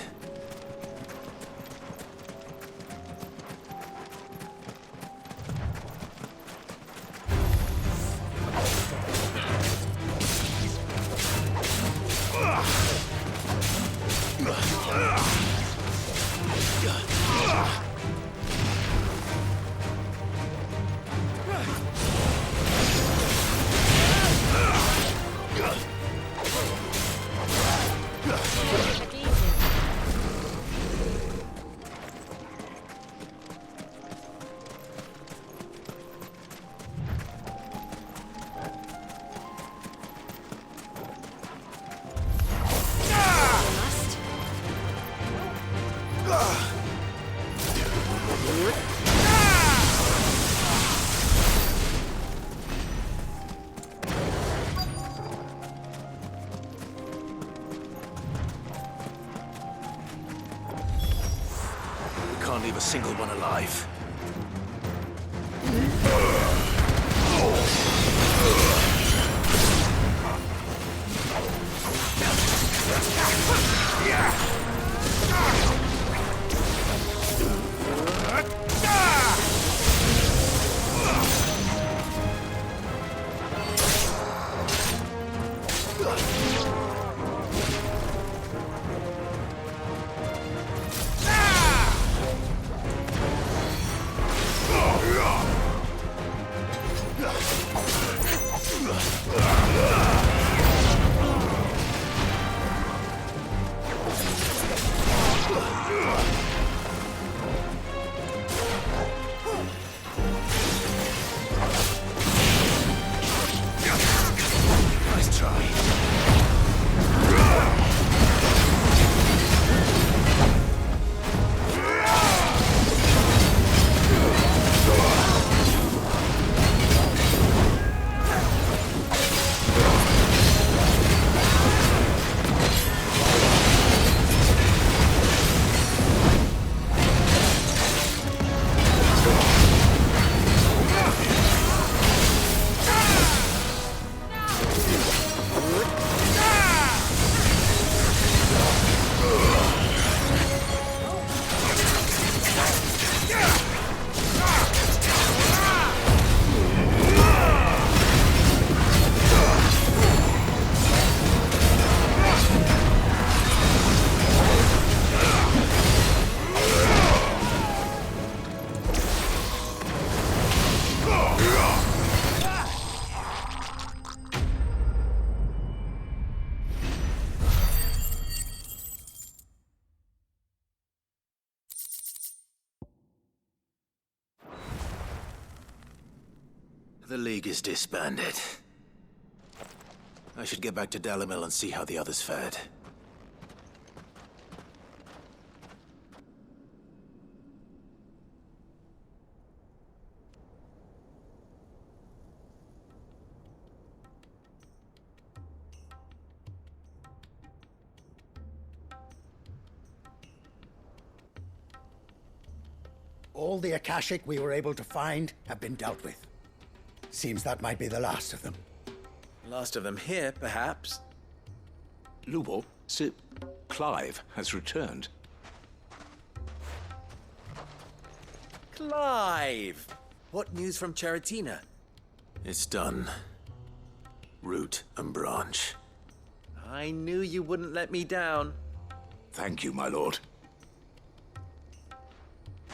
Can't leave a single one alive. Nice try. The League is disbanded. I should get back to Dalamil and see how the others fared. All the Akashic we were able to find have been dealt with. Seems that might be the last of them. Last of them here, perhaps. Lubo, Sir Clive has returned. Clive! What news from Charatina? It's done. Root and branch. I knew you wouldn't let me down. Thank you, my lord.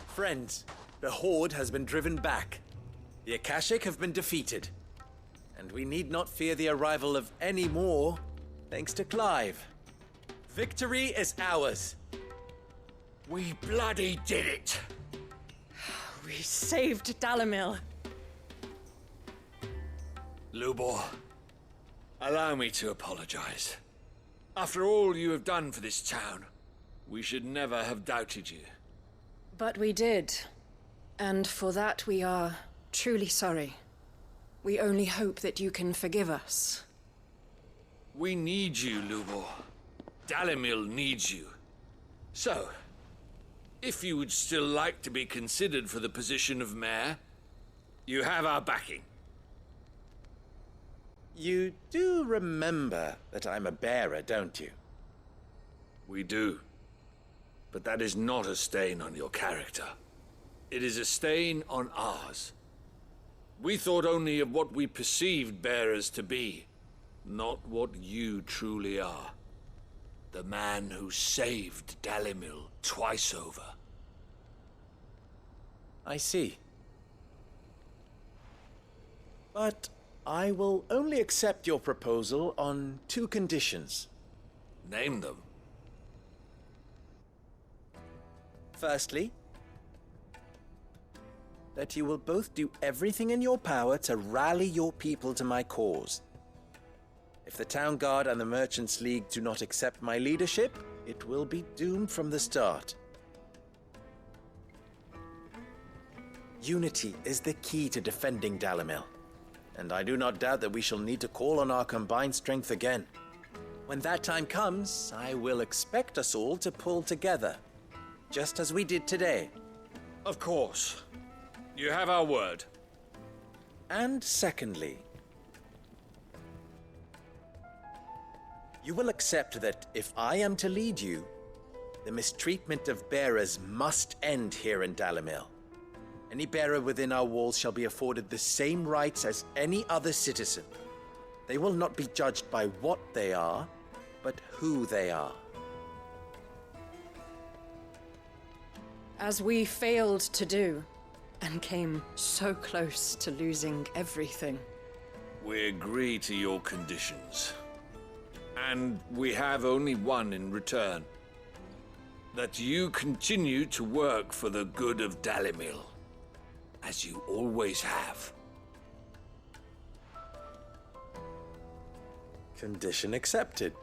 Friends, the Horde has been driven back. The Akashic have been defeated. And we need not fear the arrival of any more, thanks to Clive. Victory is ours. We bloody did it! We saved Dalamil. Lubor, allow me to apologize. After all you have done for this town, we should never have doubted you. But we did. And for that we are truly sorry. We only hope that you can forgive us. We need you, Lubor. Dalamil needs you. So, if you would still like to be considered for the position of mayor, you have our backing. You do remember that I'm a bearer, don't you? We do. But that is not a stain on your character. It is a stain on ours. We thought only of what we perceived bearers to be, not what you truly are. The man who saved Dalimil twice over. I see. But I will only accept your proposal on 2 conditions. Name them. Firstly, that you will both do everything in your power to rally your people to my cause. If the Town Guard and the Merchants League do not accept my leadership, it will be doomed from the start. Unity is the key to defending Dalimil, and I do not doubt that we shall need to call on our combined strength again. When that time comes, I will expect us all to pull together, just as we did today. Of course. You have our word. And secondly, you will accept that if I am to lead you, the mistreatment of bearers must end here in Dalimil. Any bearer within our walls shall be afforded the same rights as any other citizen. They will not be judged by what they are, but who they are. As we failed to do, and came so close to losing everything. We agree to your conditions. And we have only one in return. That you continue to work for the good of Dalimil, as you always have. Condition accepted.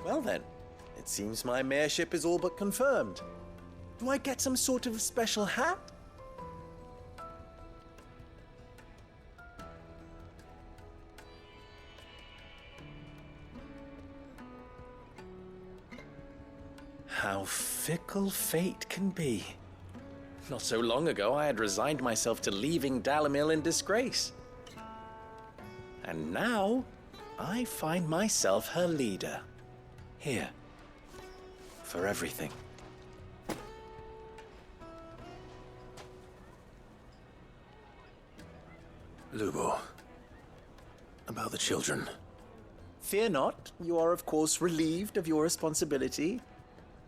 Well then, it seems my mayorship is all but confirmed. Do I get some sort of special hat? How fickle fate can be. Not so long ago, I had resigned myself to leaving Dalimil in disgrace. And now, I find myself her leader. Here. For everything. Lubo. About the children. Fear not. You are, of course, relieved of your responsibility.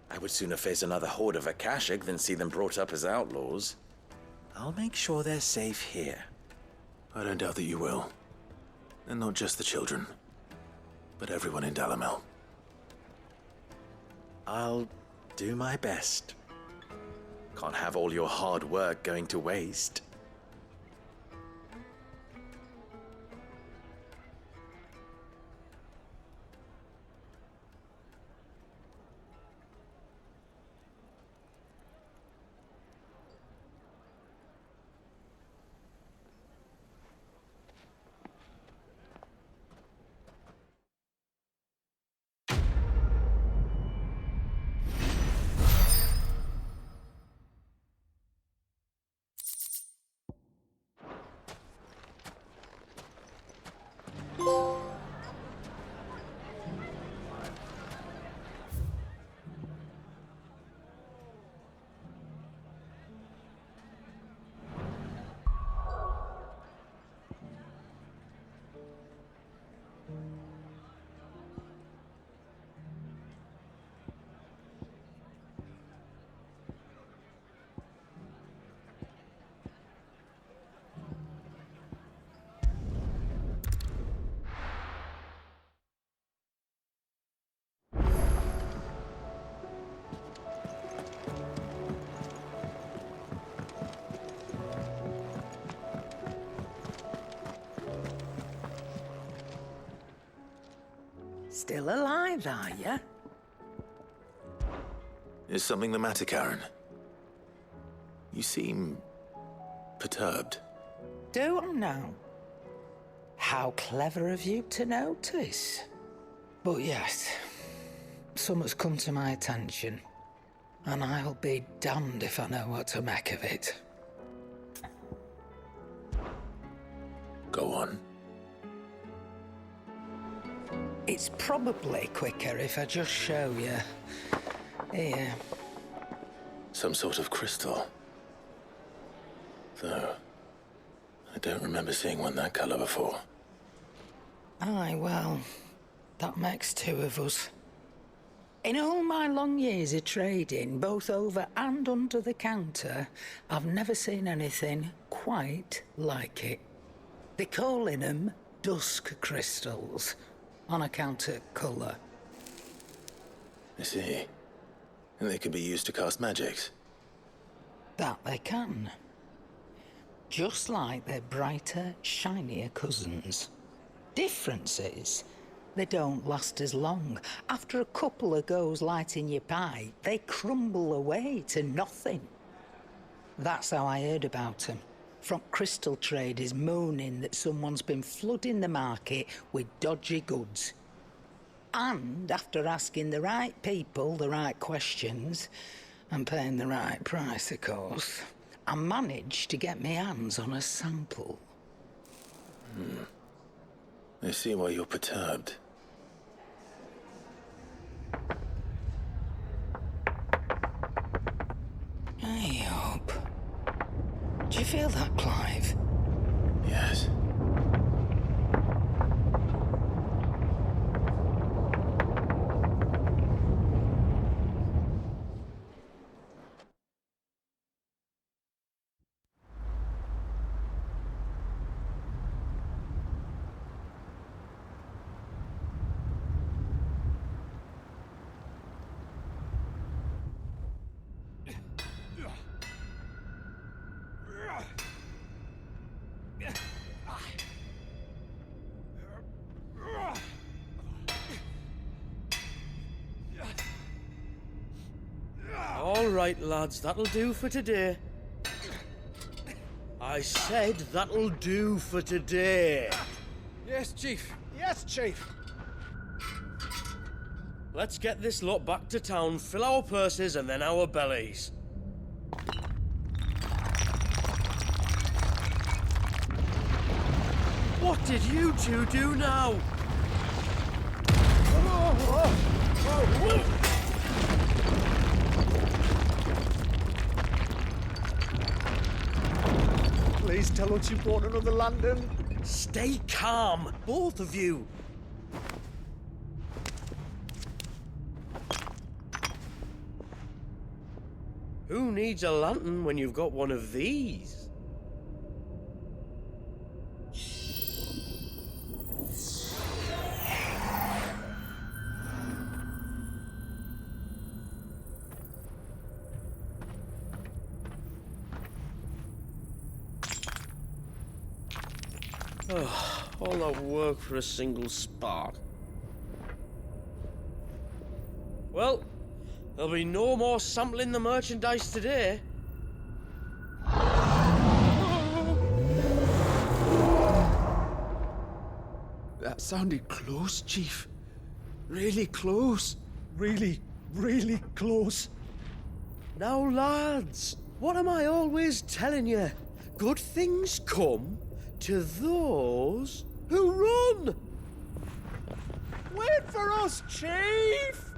I would sooner face another horde of Akashic than see them brought up as outlaws. I'll make sure they're safe here. I don't doubt that you will. And not just the children, but everyone in Dalimil. I'll do my best. Can't have all your hard work going to waste. Still alive, are you? Is something the matter, Karen? You seem perturbed. Do I know? How clever of you to notice. But yes, something's come to my attention, and I'll be damned if I know what to make of it. Go on. It's probably quicker if I just show you. Here. Some sort of crystal. Though, I don't remember seeing one that color before. Aye, well, that makes two of us. In all my long years of trading, both over and under the counter, I've never seen anything quite like it. They're calling them dusk crystals, on account of colour. I see. And they can be used to cast magics. That they can. Just like their brighter, shinier cousins. Difference is, they don't last as long. After a couple of goes lighting your pipe, they crumble away to nothing. That's how I heard about them. From crystal traders moaning that someone's been flooding the market with dodgy goods. And after asking the right people the right questions, and paying the right price, of course, I managed to get my hands on a sample. I see why you're perturbed. Hey up. Do you feel that, Clive? Yes. All right, lads, that'll do for today. I said that'll do for today. Yes, Chief. Yes, Chief. Let's get this lot back to town, fill our purses and then our bellies. What did you two do now? Please tell us you bought another London. Stay calm, both of you. Who needs a lantern when you've got one of these? All that work for a single spark. Well, there'll be no more sampling the merchandise today. That sounded close, Chief. Really close. Really, really close. Now, lads, what am I always telling you? Good things come to those who run! Wait for us, Chief!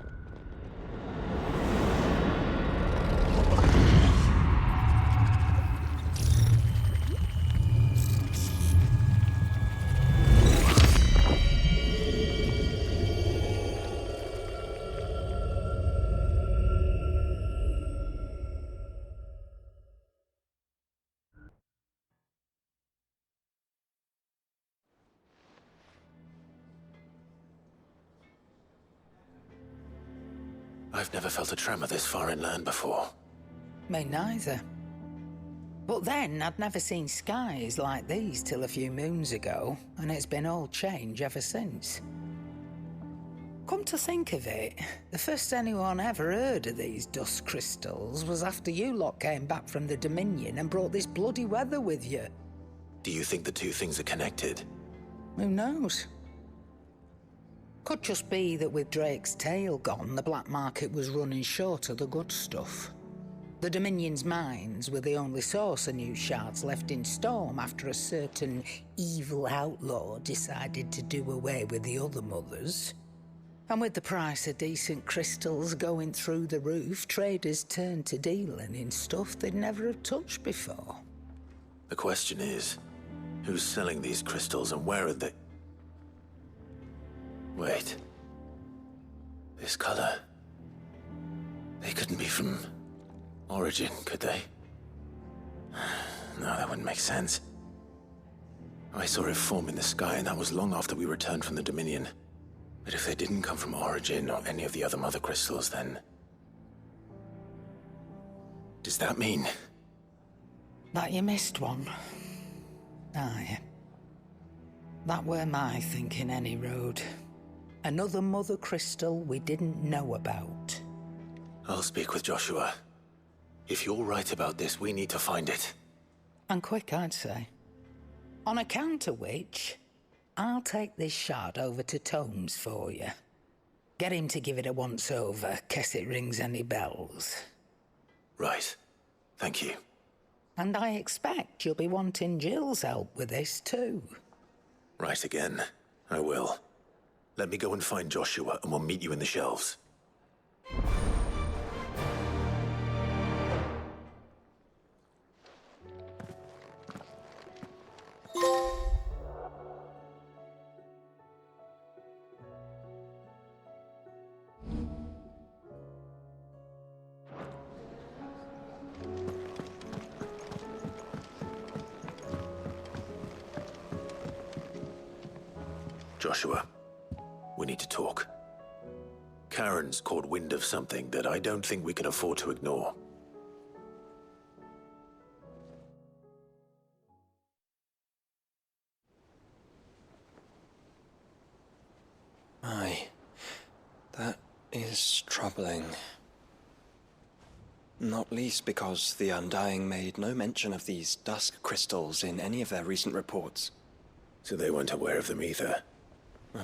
I've never felt a tremor this far inland before. Me neither. But then I'd never seen skies like these till a few moons ago, and it's been all change ever since. Come to think of it, the first anyone ever heard of these dust crystals was after you lot came back from the Dominion and brought this bloody weather with you. Do you think the two things are connected? Who knows? Could just be that with Drake's tail gone, the black market was running short of the good stuff. The Dominion's mines were the only source of new shards left in Storm after a certain evil outlaw decided to do away with the other mothers. And with the price of decent crystals going through the roof, traders turned to dealing in stuff they'd never have touched before. The question is, who's selling these crystals and where are they? Wait. This color. They couldn't be from Origin, could they? No, that wouldn't make sense. I saw it form in the sky, and that was long after we returned from the Dominion. But if they didn't come from Origin or any of the other mother crystals, then... does that mean... That you missed one? Aye. That were my thinking, any road. Another mother crystal we didn't know about. I'll speak with Joshua. If you're right about this, we need to find it. And quick, I'd say. On account of which, I'll take this shard over to Tomes for you. Get him to give it a once-over, case it rings any bells. Right. Thank you. And I expect you'll be wanting Jill's help with this, too. Right again. I will. Let me go and find Joshua, and we'll meet you in the shelves. Joshua, we need to talk. Karen's caught wind of something that I don't think we can afford to ignore. Aye, that is troubling. Not least because the Undying made no mention of these dusk crystals in any of their recent reports. So they weren't aware of them either?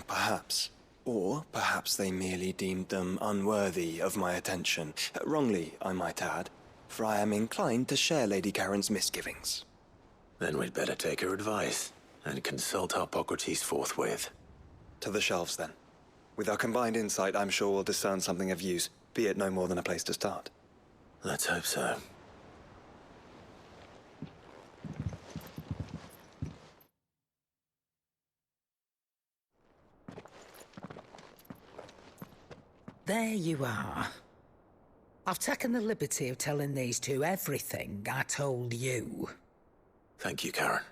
Perhaps. Or perhaps they merely deemed them unworthy of my attention. Wrongly, I might add, for I am inclined to share Lady Karen's misgivings. Then we'd better take her advice and consult Hippocrates forthwith. To the shelves, then. With our combined insight, I'm sure we'll discern something of use, be it no more than a place to start. Let's hope so. There you are. I've taken the liberty of telling these two everything I told you. Thank you, Karen.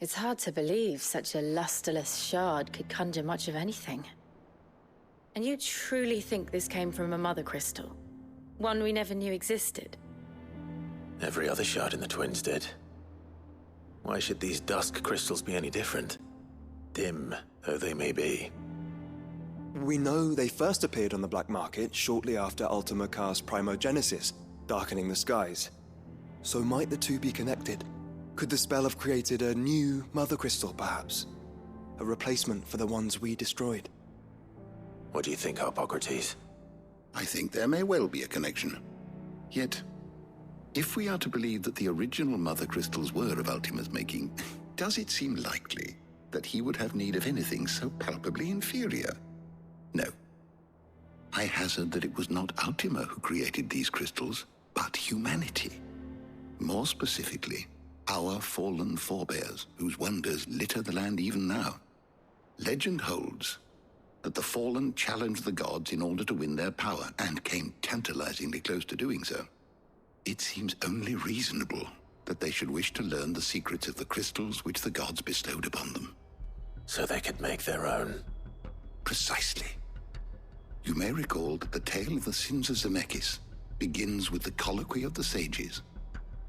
It's hard to believe such a lusterless shard could conjure much of anything. And you truly think this came from a mother crystal? One we never knew existed? Every other shard in the Twins did. Why should these dusk crystals be any different? Dim though they may be. We know they first appeared on the black market shortly after Ultima Car's primogenesis, darkening the skies. So might the two be connected? Could the spell have created a new mother crystal, perhaps? A replacement for the ones we destroyed? What do you think, Hippocrates? I think there may well be a connection. Yet, if we are to believe that the original mother crystals were of Ultima's making, does it seem likely that he would have need of anything so palpably inferior? No. I hazard that it was not Ultima who created these crystals, but humanity. More specifically, our fallen forebears, whose wonders litter the land even now. Legend holds that the fallen challenged the gods in order to win their power, and came tantalizingly close to doing so. It seems only reasonable that they should wish to learn the secrets of the crystals which the gods bestowed upon them. So they could make their own. Precisely. You may recall that the tale of the sins of Zemeckis begins with the colloquy of the sages,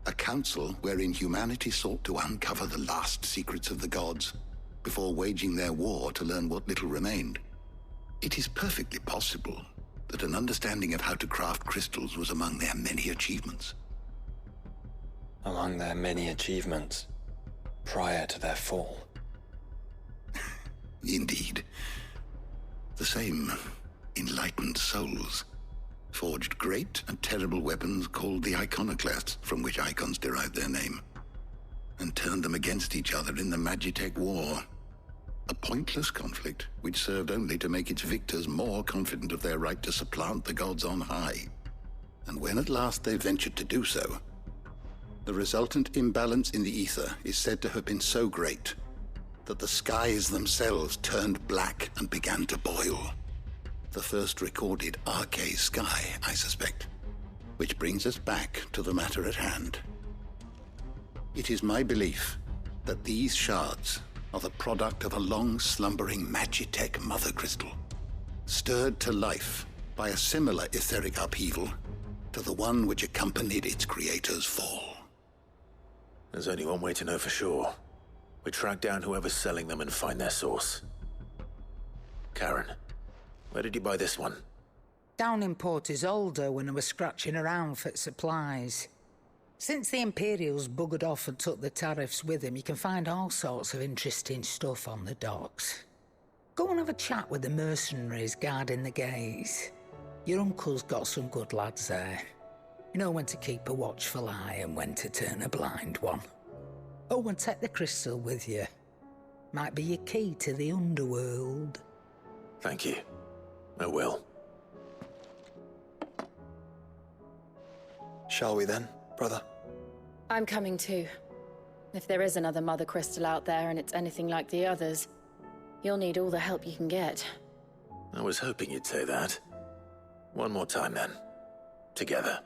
a council wherein humanity sought to uncover the last secrets of the gods before waging their war to learn what little remained. It is perfectly possible that an understanding of how to craft crystals was among their many achievements. Among their many achievements, prior to their fall. Indeed. The same enlightened souls forged great and terrible weapons called the Iconoclasts, from which icons derive their name, and turned them against each other in the Magitech War. A pointless conflict which served only to make its victors more confident of their right to supplant the gods on high. And when at last they ventured to do so, the resultant imbalance in the ether is said to have been so great that the skies themselves turned black and began to boil. The first recorded Arcade sky, I suspect. Which brings us back to the matter at hand. It is my belief that these shards are the product of a long-slumbering Magitech mother crystal, stirred to life by a similar etheric upheaval to the one which accompanied its creator's fall. There's only one way to know for sure. We track down whoever's selling them and find their source. Karen, where did you buy this one? Down in Port Isolde when I was scratching around for supplies. Since the Imperials buggered off and took the tariffs with them, you can find all sorts of interesting stuff on the docks. Go and have a chat with the mercenaries guarding the gates. Your uncle's got some good lads there. You know when to keep a watchful eye and when to turn a blind one. Oh, and take the crystal with you. Might be your key to the underworld. Thank you. I will. Shall we then, brother? I'm coming too. If there is another Mother Crystal out there and it's anything like the others, you'll need all the help you can get. I was hoping you'd say that. One more time then. Together.